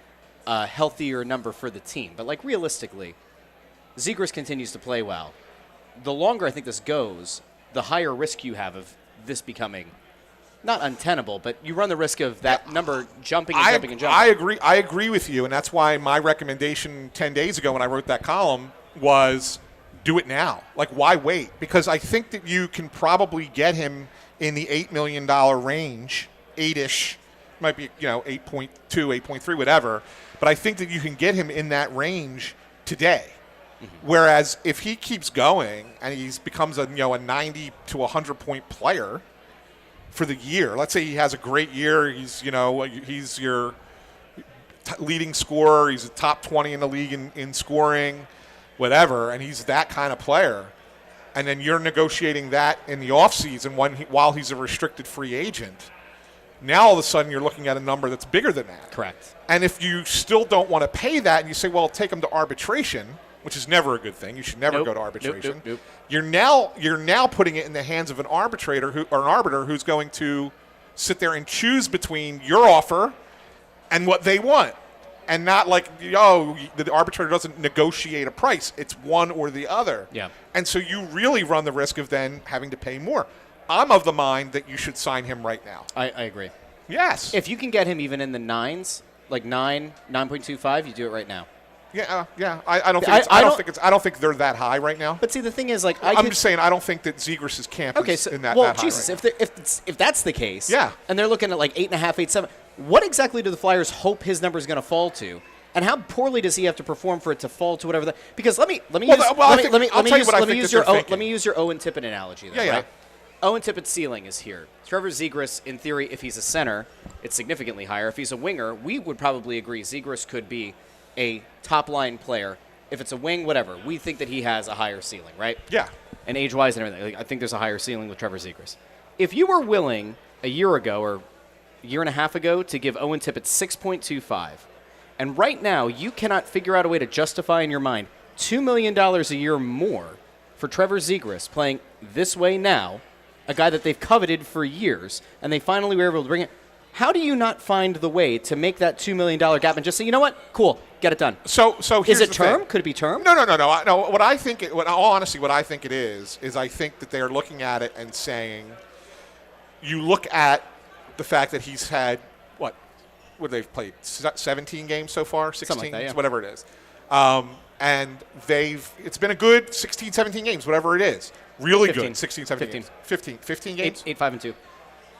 healthier number for the team. But, realistically, Zegras continues to play well. The longer I think this goes, the higher risk you have of this becoming not untenable, but you run the risk of that number jumping and jumping and jumping. I agree with you, and that's why my recommendation 10 days ago when I wrote that column was do it now. Why wait? Because I think that you can probably get him in the $8 million range, 8-ish, might be 8.2, 8.3, whatever. But I think that you can get him in that range today. Whereas if he keeps going and he becomes a 90 to 100 point player for the year, let's say he has a great year, he's your leading scorer, he's a top 20 in the league in scoring, whatever, and he's that kind of player, and then you're negotiating that in the offseason while he's a restricted free agent, now all of a sudden you're looking at a number that's bigger than that. Correct. And if you still don't want to pay that and you say, well, take him to arbitration, which is never a good thing. You should never go to arbitration. Nope. You're now putting it in the hands of an arbitrator or an arbiter who's going to sit there and choose between your offer and what they want. And not like, the arbitrator doesn't negotiate a price. It's one or the other. Yeah. And so you really run the risk of then having to pay more. I'm of the mind that you should sign him right now. I agree. Yes. If you can get him even in the 9s, like 9.25, you do it right now. Yeah. I don't think they're that high right now. But see, the thing is, like, I'm just saying, I don't think that Zegras' camp is in that high. Jesus, right if that's the case, yeah, and they're looking at like 8.5, 8.7, what exactly do the Flyers hope his number is going to fall to? And how poorly does he have to perform for it to fall to whatever? Because let me use your Owen Tippett analogy. Then, right? Owen Tippett's ceiling is here. Trevor Zegras, in theory, if he's a center, it's significantly higher. If he's a winger, we would probably agree Zegras could be a top-line player. If it's a wing, whatever, we think that he has a higher ceiling, right? Yeah. And age-wise and everything. Like, I think there's a higher ceiling with Trevor Zegras. If you were willing a year ago or a year and a half ago to give Owen Tippett 6.25, and right now you cannot figure out a way to justify in your mind $2 million a year more for Trevor Zegras playing this way now, a guy that they've coveted for years, and they finally were able to bring it. How do you not find the way to make that $2 million gap and just say, you know what, cool, get it done? So here's is it the term? thing. Could it be term? No. What I think, in all honesty, what I think it is I think that they are looking at it and saying, you look at the fact that he's had what they've played 17 games so far, 16 like that, yeah. Whatever it is, and it's been a good 16, 17 games, whatever it is, really 15. good 16, 17 games, 15 games, 8, 5, and 2.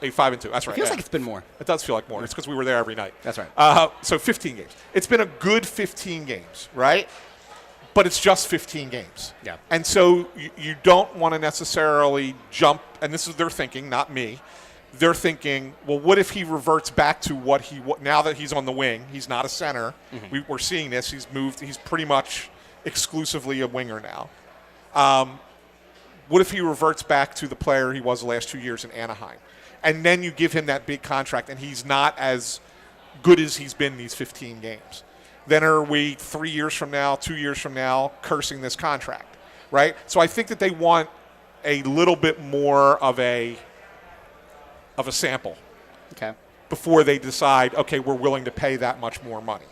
8, 5, and 2. That's right. It feels like it's been more. It does feel like more. It's because we were there every night. That's right. So 15 games. It's been a good 15 games, right? But it's just 15 games. Yeah. And so you don't want to necessarily jump, and this is their thinking, not me. They're thinking, well, what if he reverts back to now that he's on the wing, he's not a center. Mm-hmm. We're seeing this. He's moved. He's pretty much exclusively a winger now. What if he reverts back to the player he was the last 2 years in Anaheim? And then you give him that big contract, and he's not as good as he's been these 15 games. Then are we 3 years from now, 2 years from now, cursing this contract, right? So I think that they want a little bit more of a sample before they decide, okay, we're willing to pay that much more money.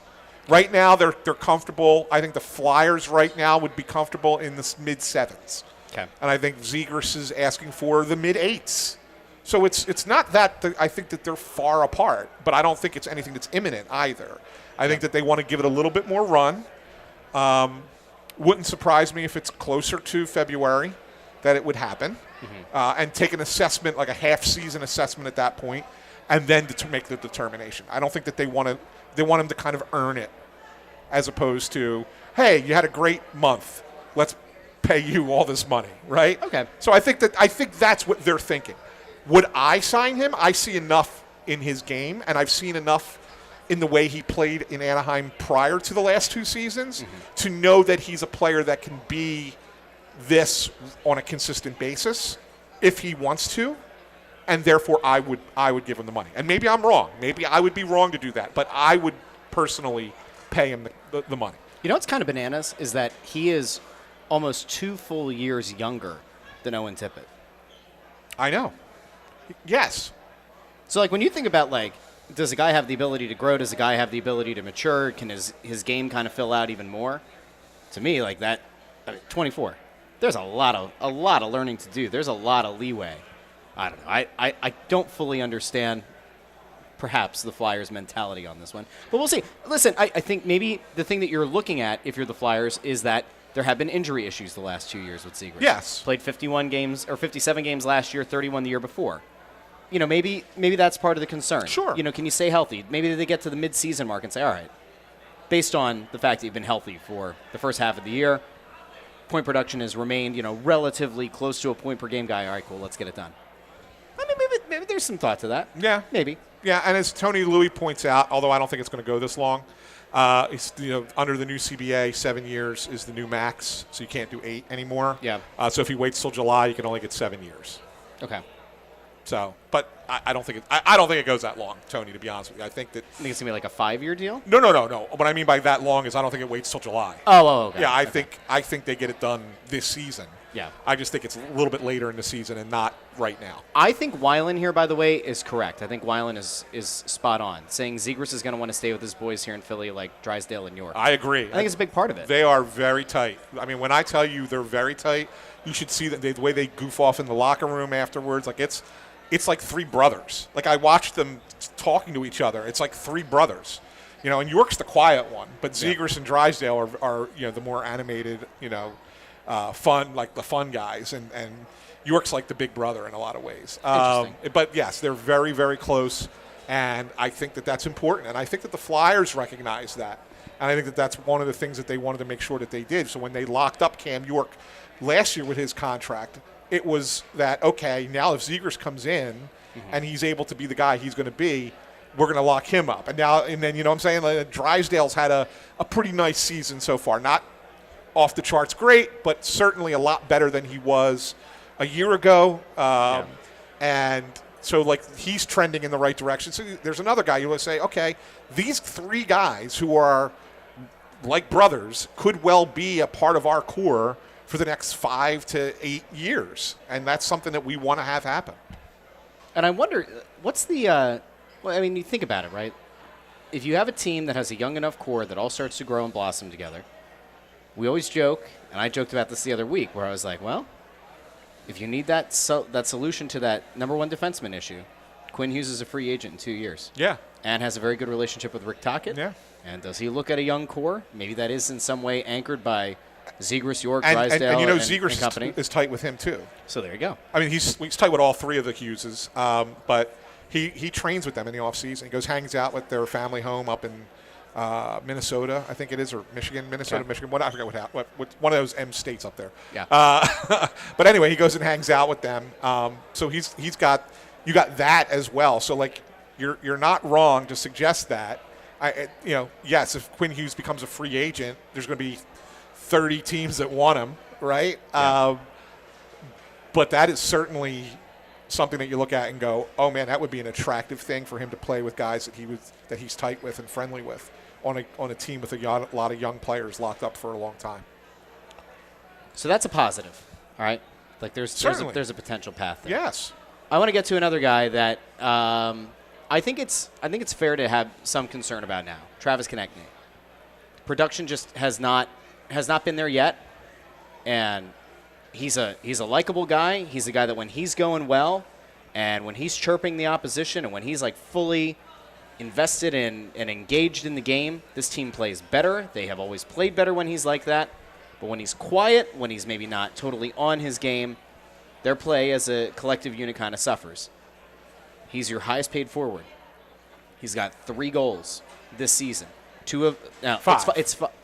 Right now, they're comfortable. I think the Flyers right now would be comfortable in the mid-7s. Okay. And I think Zegras is asking for the mid-8s. So it's not that I think that they're far apart, but I don't think it's anything that's imminent either. I think that they want to give it a little bit more run. Wouldn't surprise me if it's closer to February that it would happen, and take an assessment, like a half-season assessment at that point, and then to make the determination. I don't think that they want him to kind of earn it, as opposed to, hey, you had a great month, let's pay you all this money, right? Okay. So I think that's what they're thinking. Would I sign him? I see enough in his game, and I've seen enough in the way he played in Anaheim prior to the last 2 seasons to know that he's a player that can be this on a consistent basis if he wants to, and therefore I would give him the money. And maybe I'm wrong. Maybe I would be wrong to do that, but I would personally pay him the money. You know what's kind of bananas is that he is almost 2 full years younger than Owen Tippett. I know. Yes. So, like, when you think about, like, does a guy have the ability to grow? Does a guy have the ability to mature? Can his game kind of fill out even more? To me, like that, 24. There's a lot of learning to do. There's a lot of leeway. I don't know. I don't fully understand, perhaps, the Flyers' mentality on this one. But we'll see. Listen, I think maybe the thing that you're looking at, if you're the Flyers, is that there have been injury issues the last 2 years with Zegras. Yes. Played 51 games or 57 games last year, 31 the year before. You know, maybe that's part of the concern. Sure. You know, can you stay healthy? Maybe they get to the mid-season mark and say, all right, based on the fact that you've been healthy for the first half of the year, point production has remained, relatively close to a point per game guy. All right, cool, let's get it done. I mean, maybe there's some thought to that. Yeah. Maybe. Yeah, and as Tony Louis points out, although I don't think it's going to go this long, it's under the new CBA, 7 years is the new max, so you can't do 8 anymore. Yeah. So if he waits till July, you can only get 7 years. Okay. So, but I don't think I don't think it goes that long, Tony. To be honest with you, I think it's gonna be like a 5-year deal. No. What I mean by that long is I don't think it waits till July. Oh, okay. Yeah, I think they get it done this season. Yeah. I just think it's a little bit later in the season and not right now. I think Weiland here, by the way, is correct. I think Weiland is spot on, saying Zegras is going to want to stay with his boys here in Philly, like Drysdale and York. I agree. I think it's a big part of it. They are very tight. I mean, when I tell you they're very tight, you should see the way they goof off in the locker room afterwards. Like it's like 3 brothers. Like I watched them talking to each other. It's like 3 brothers. And York's the quiet one, but Zegras and Drysdale are the more animated, fun, like the fun guys, and York's like the big brother in a lot of ways. But yes, they're very, very close, and I think that that's important, and I think that the Flyers recognize that, and I think that that's one of the things that they wanted to make sure that they did. So when they locked up Cam York last year with his contract, it was that, okay, now if Zegras comes in and he's able to be the guy he's going to be, we're going to lock him up. And then, you know what I'm saying? Like, Drysdale's had a pretty nice season so far. Not off the charts great, but certainly a lot better than he was a year ago. And so, like, he's trending in the right direction. So there's another guy you want to say, okay, these 3 guys who are like brothers could well be a part of our core for the next 5 to 8 years. And that's something that we want to have happen. And I wonder, what's the you think about it, right? If you have a team that has a young enough core that all starts to grow and blossom together, we always joke, and I joked about this the other week, where I was like, well, if you need that solution to that number 1 defenseman issue, Quinn Hughes is a free agent in 2 years. Yeah. And has a very good relationship with Rick Tocchet. Yeah. And does he look at a young core? Maybe that is in some way anchored by Zegras, York, Drysdale, and Zegras and company. is tight with him, too. So there you go. I mean, he's tight with all 3 of the Hugheses, but he trains with them in the offseason. He goes, hangs out with their family home up in Minnesota, I think it is, or Michigan, Michigan. I forget what one of those M states up there. Yeah. But anyway, he goes and hangs out with them. So you got that as well. So like you're not wrong to suggest that. Yes, if Quinn Hughes becomes a free agent, there's going to be 30 teams that want him, right? Yeah. But that is certainly something that you look at and go, oh man, that would be an attractive thing for him to play with guys that he's tight with and friendly with on a team with a lot of young players locked up for a long time. So that's a positive, all right? Like there's a potential path there. Yes. I want to get to another guy that I think it's fair to have some concern about now. Travis Konechny. Production just has not been there yet, and he's a likable guy. He's a guy that when he's going well, and when he's chirping the opposition, and when he's like fully invested in and engaged in the game, this team plays better. They have always played better when he's like that. But when he's quiet, when he's maybe not totally on his game, their play as a collective unit kind of suffers. He's your highest paid forward. He's got 3 goals this season. 2 of now 5.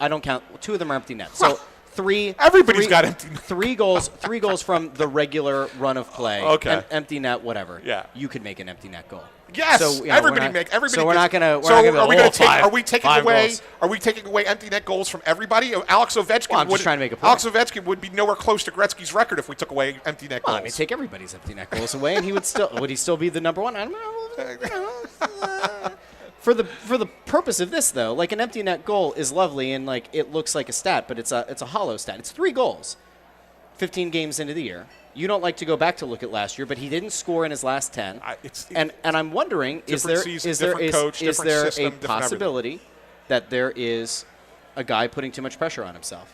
I don't count. 2 of them are empty net. So 3. Everybody's got empty net. 3 goals. 3 goals from the regular run of play. Okay. Empty net, whatever. Yeah. You could make an empty net goal. Yes. So, everybody. So we're not gonna. Are we taking away empty net goals from everybody? Alex Ovechkin. Well, I'm just trying to make a point. Alex Ovechkin would be nowhere close to Gretzky's record if we took away empty net goals. Well, I mean, take everybody's empty net goals away, and he would still be the number 1? I don't know. For the purpose of this, though, like an empty net goal is lovely and like it looks like a stat, but it's a hollow stat. It's 3 goals, 15 games into the year. You don't like to go back to look at last year, but he didn't score in his last 10. And I'm wondering, is there a possibility that there is a guy putting too much pressure on himself,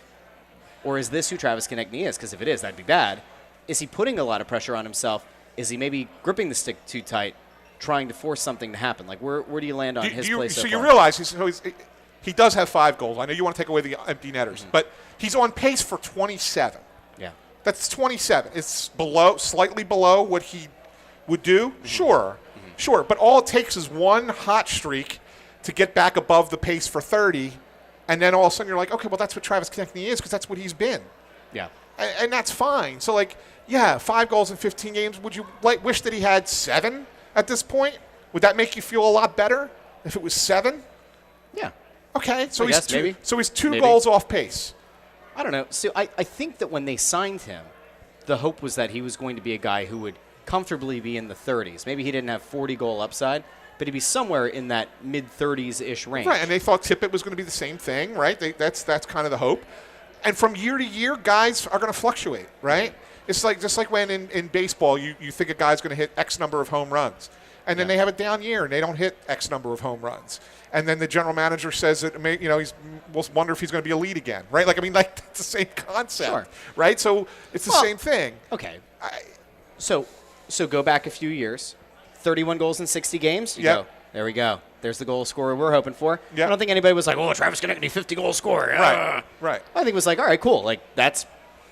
or is this who Travis Konechny is? Because if it is, that'd be bad. Is he putting a lot of pressure on himself? Is he maybe gripping the stick too tight, trying to force something to happen? Like, where do you land on his play so far? So you realize he does have 5 goals. I know you want to take away the empty netters, but he's on pace for 27. Yeah. That's 27. It's slightly below what he would do. Sure. But all it takes is one hot streak to get back above the pace for 30, and then all of a sudden you're like, okay, well, that's what Travis Konechny is because that's what he's been. Yeah. And that's fine. So, like, yeah, 5 goals in 15 games. Would you wish that he had 7 at this point? Would that make you feel a lot better if it was 7? Yeah. Okay, so I guess, he's maybe. So he's 2 Maybe. goals off pace. I don't know. So I think that when they signed him, the hope was that he was going to be a guy who would comfortably be in the 30s. Maybe he didn't have 40-goal upside, but he'd be somewhere in that mid-30s-ish range. Right, and they thought Tippett was going to be the same thing, right? That's kind of the hope. And from year to year, guys are going to fluctuate, right? It's like just like when in baseball you think a guy's going to hit X number of home runs, and then they have a down year and they don't hit X number of home runs. And then the general manager says that we'll wonder if he's going to be a lead again, right? Like, I mean, like, it's the same concept, Sure. right? So it's the same thing. Okay. So go back a few years. 31 goals in 60 games. You Yep. go, there we go. There's the goal scorer we're hoping for. Yep. I don't think anybody was like, oh, Travis Konechny, 50-goal scorer. Right. I think it was like, all right, cool. Like, that's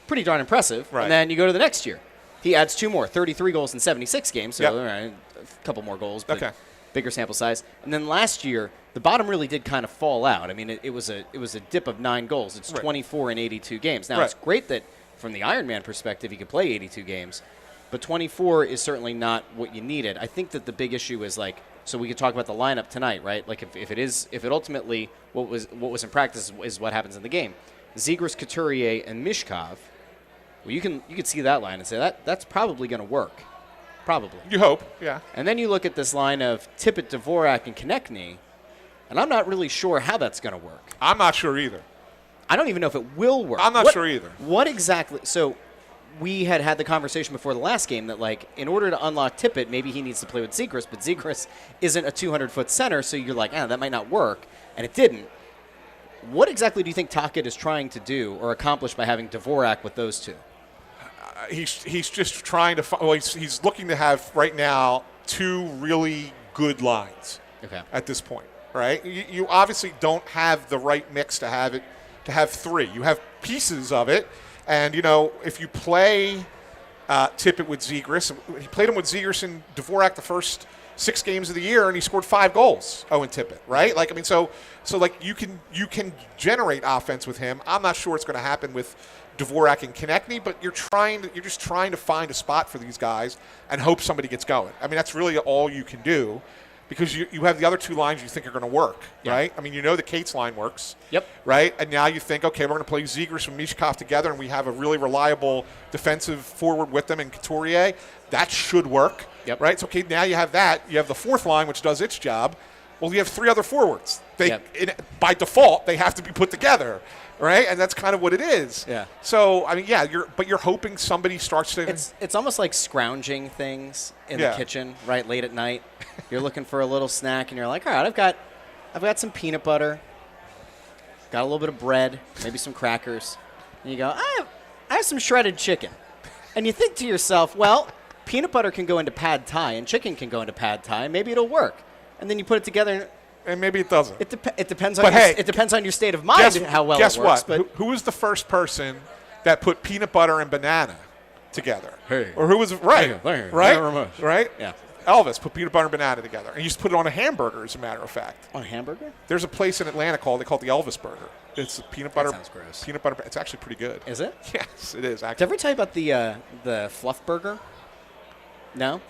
pretty darn impressive. Right. And then you go to the next year. He adds 2 more, 33 goals in 76 games. So, Yep. all right, a couple more goals, but Okay. bigger sample size. And then last year, the bottom really did kind of fall out. I mean, it was a dip of 9 goals. It's Right. 24 in 82 games. Now, Right. it's great that from the Ironman perspective, he could play 82 games. But 24 is certainly not what you needed. I think that the big issue is like, so we could talk about the lineup tonight, right? Like if it ultimately what was in practice is what happens in the game. Zegras, Couturier, and Mishkov. Well, you could see that line and say that's probably going to work, probably. You hope, yeah. And then you look at this line of Tippett, Dvorak, and Konechny, and I'm not really sure how that's going to work. I'm not sure either. I don't even know if it will work. I'm not sure either. What exactly? So we had the conversation before the last game that, like, in order to unlock Tippett, maybe he needs to play with Zegras, but Zegras isn't a 200-foot center, so you're like, that might not work, and it didn't. What exactly do you think Tocchet is trying to do or accomplish by having Dvorak with those two? He's just trying to he's looking to have right now 2 really good lines. Okay. At this point, right? You obviously don't have the right mix to have 3. You have pieces of it, and if you play Tippett with Zegras, he played him with Zegras and Dvorak the first 6 games of the year, and he scored 5 goals. Owen Tippett, right? Like, I mean, so like you can generate offense with him. I'm not sure it's going to happen with Dvorak and Konechny, but you're just trying to find a spot for these guys and hope somebody gets going. I mean, that's really all you can do, because you have the other 2 lines you think are going to work, right? I mean, the Cates line works, Yep. right? And now you think, okay, we're going to play Zegras and Mishkov together, and we have a really reliable defensive forward with them in Couturier. That should work, Yep. right? So, okay, now you have that. You have the 4th line, which does its job. Well, you have 3 other forwards. By default, they have to be put together, right? And that's kind of what it is. Yeah. So, I mean, you're hoping somebody starts to. It's almost like scrounging things in the kitchen, right, late at night. You're looking for a little snack, and you're like, all right, I've got some peanut butter, got a little bit of bread, maybe some crackers, and you go, I have some shredded chicken, and you think to yourself, well, peanut butter can go into pad thai, and chicken can go into pad thai, maybe it'll work, and then you put it together. And maybe it doesn't. It depends on it depends on your state of mind how well it works. Guess what? But Who was the first person that put peanut butter and banana together? Hey. Or who was right? Thank you. Right? Very much. Right? Yeah. Elvis put peanut butter and banana together, and he used to put it on a hamburger. As a matter of fact, on a hamburger? there's a place in Atlanta called the Elvis Burger. It's peanut butter. That sounds gross. Peanut butter. It's actually pretty good. Is it? Yes, it is. Did I Actually, ever tell you about the fluff burger? No?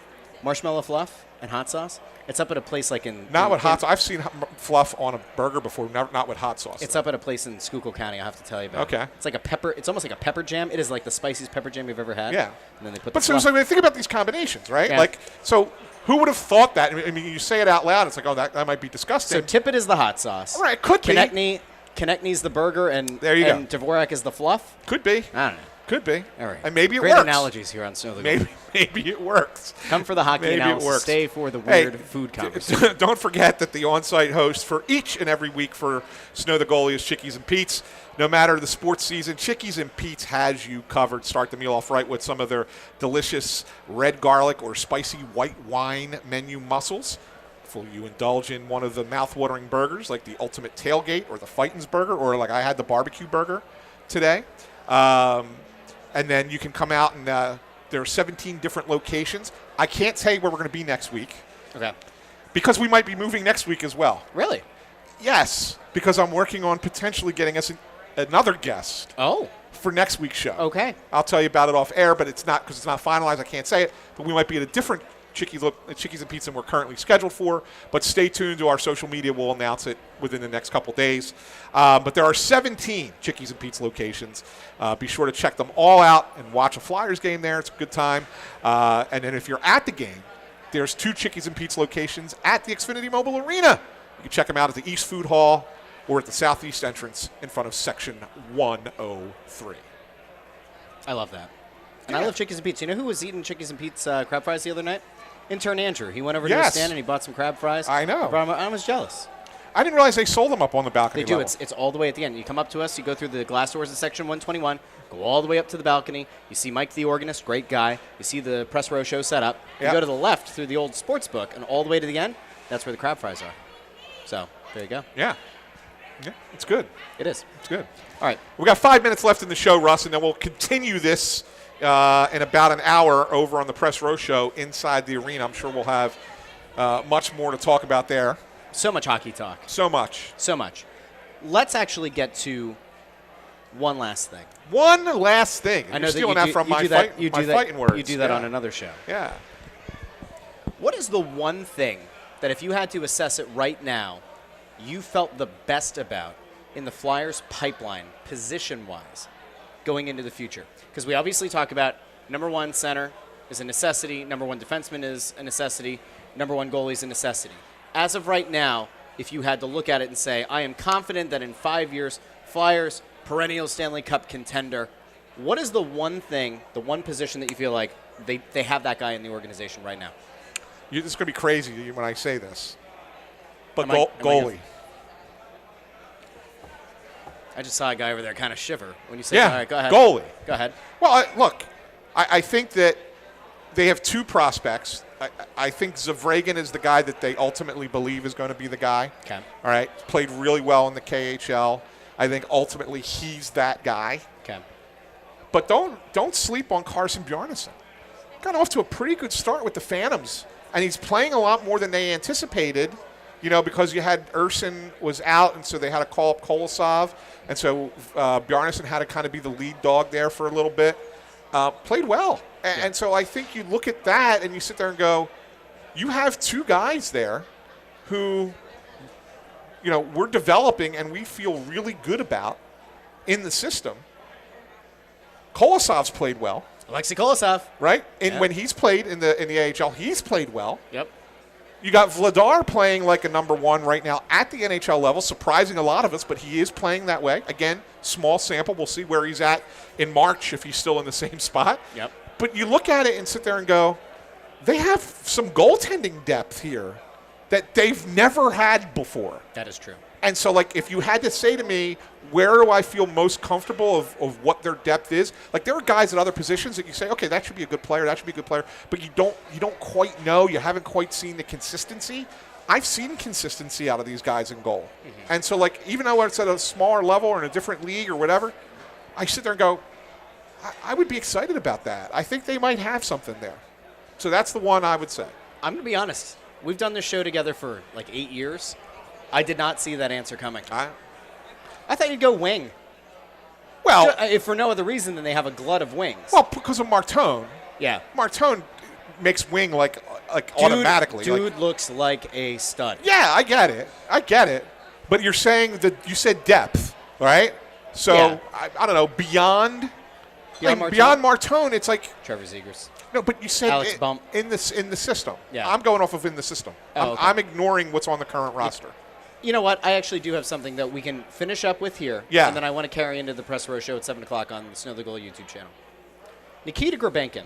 Marshmallow fluff and hot sauce? It's up at a place like in... not with hot sauce. I've seen fluff on a burger before, not with hot sauce. It's up at a place in Schuylkill County, I have to tell you about. Okay. It's like a pepper... It's almost like a pepper jam. It is like the spiciest pepper jam you've ever had. Yeah. And then they put But the so fluff. think about these combinations, right? Yeah. Like, so who would have thought that? I mean, you say it out loud, it's like, oh, that might be disgusting. So Tippett is the hot sauce. All right, could be. Konechny's the burger, and There you go. Dvorak is the fluff? Could be. I don't know. Could be. All right. And maybe it Great works. analogies here on Snow the Goalie. Maybe it works. Come for the hockey Maybe it analysis. works. Stay for the weird food conversation. Don't forget that the on-site host for each and every week for Snow the Goalie is Chickies and Pete's. No matter the sports season, Chickies and Pete's has you covered. Start the meal off right with some of their delicious red garlic or spicy white wine menu mussels. Before you indulge in one of the mouth-watering burgers like the Ultimate Tailgate or the Fightin's Burger, or like I had the barbecue burger today. And then you can come out and there are 17 different locations. I can't tell you where we're going to be next week. Okay. Because we might be moving next week as well. Really? Yes, because I'm working on potentially getting us another guest Oh. for next week's show. Okay. I'll tell you about it off air, but it's not because it's not finalized. I can't say it. But we might be at a different Chickies and Pete's than we're currently scheduled for. But stay tuned to our social media. We'll announce it within the next couple days. But there are 17 Chickies and Pete's locations. Be sure to check them all out and watch a Flyers game there. It's a good time. And then if you're at the game, there's 2 Chickies and Pete's locations at the Xfinity Mobile Arena. You can check them out at the East Food Hall or at the southeast entrance in front of Section 103. I love that. And I love Chickies and Pete's. You know who was eating Chickies and Pete's crab fries the other night? Intern Andrew. He went over to his stand and he bought some crab fries. I know. I was jealous. I didn't realize they sold them up on the balcony They do. level. It's all the way at the end. You come up to us, you go through the glass doors in Section 121, go all the way up to the balcony. You see Mike the organist, great guy. You see the press row show set up. You go to the left through the old sports book, and all the way to the end, that's where the crab fries are. So, there you go. Yeah, it's good. It is. It's good. All right. We got 5 minutes left in the show, Russ, and then we'll continue this in about an hour over on the press row show inside the arena. I'm sure we'll have much more to talk about there. So much hockey talk. So much. So much. Let's actually get to one last thing. One last thing. I know You're stealing that from my fighting words. You do that on another show. Yeah. What is the one thing that if you had to assess it right now, you felt the best about in the Flyers pipeline, position-wise, going into the future? Because we obviously talk about number one center is a necessity, number one defenseman is a necessity, number one goalie is a necessity. As of right now, if you had to look at it and say, I am confident that in 5 years, Flyers, perennial Stanley Cup contender, what is the one thing, the one position that you feel like they have that guy in the organization right now? This is going to be crazy when I say this. But goalie. I just saw a guy over there kind of shiver when you said, all right, go ahead. Goalie. Go ahead. Well, look, I think that they have 2 prospects. I think Zavragan is the guy that they ultimately believe is going to be the guy. Okay. All right. Played really well in the KHL. I think ultimately he's that guy. Okay. But don't sleep on Carson Bjarnason. Got off to a pretty good start with the Phantoms, and he's playing a lot more than they anticipated, because you had Urson was out, and so they had to call up Kolosov, and so Bjarnason had to kind of be the lead dog there for a little bit. Played well. And so I think you look at that and you sit there and go, you have 2 guys there who, we're developing and we feel really good about in the system. Kolosov's played well. Alexei Kolosov. Right? And when he's played in the AHL, he's played well. Yep. You got Vladar playing like a number one right now at the NHL level, surprising a lot of us, but he is playing that way. Again, small sample. We'll see where he's at in March if he's still in the same spot. Yep. But you look at it and sit there and go, they have some goaltending depth here that they've never had before. That is true. And so, if you had to say to me, where do I feel most comfortable of what their depth is? There are guys at other positions that you say, okay, that should be a good player, but you don't quite know. You haven't quite seen the consistency. I've seen consistency out of these guys in goal. Mm-hmm. And so, even though it's at a smaller level or in a different league or whatever, I sit there and go, I would be excited about that. I think they might have something there. So that's the one I would say. I'm going to be honest. We've done this show together for 8 years. I did not see that answer coming. I thought you'd go wing. Well, if for no other reason than they have a glut of wings. Well, because of Martone. Yeah. Martone makes wing automatically. Dude looks like a stud. Yeah, I get it. But you're saying that you said depth, right? So Yeah. I don't know, beyond Martone, it's like Trevor Zegras. No, but you said Alex Bump. in the system. Yeah. I'm going off of in the system. Okay. I'm ignoring what's on the current roster. You know what? I actually do have something that we can finish up with here. Yeah. And then I want to carry into the Press Row Show at 7 o'clock on the Snow the Goal YouTube channel. Nikita Grabenkin.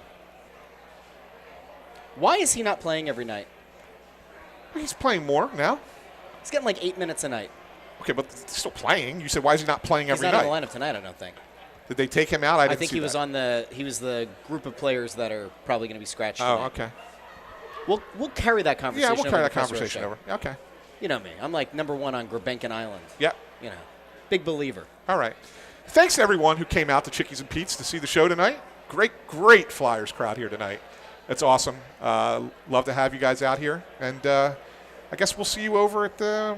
Why is he not playing every night? He's playing more now. He's getting 8 minutes a night. Okay, but he's still playing. You said, why is he not playing every night? He's not on the lineup tonight, I don't think. Did they take him out? I think he was on he was the group of players that are probably going to be scratched Oh, tonight. okay. We'll carry that conversation Yeah, we'll carry that Press Row conversation Show. over. Okay. You know me. I'm number one on Grabenkin Island. Yeah. Big believer. All right. Thanks to everyone who came out to Chickies and Pete's to see the show tonight. Great Flyers crowd here tonight. That's awesome. Love to have you guys out here. And I guess we'll see you over at the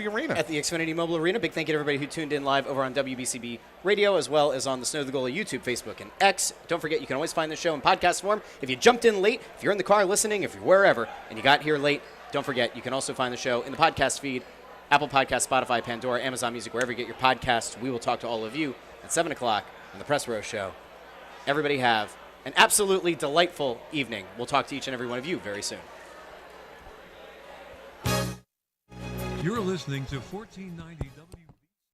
arena. At the Xfinity Mobile Arena. Big thank you to everybody who tuned in live over on WBCB Radio, as well as on the Snow the Goalie YouTube, Facebook, and X. Don't forget, you can always find the show in podcast form. If you jumped in late, if you're in the car listening, if you're wherever, and you got here late, don't forget, you can also find the show in the podcast feed, Apple Podcasts, Spotify, Pandora, Amazon Music, wherever you get your podcasts. We will talk to all of you at 7 o'clock on the Press Row Show. Everybody have an absolutely delightful evening. We'll talk to each and every one of you very soon. You're listening to 1490 W.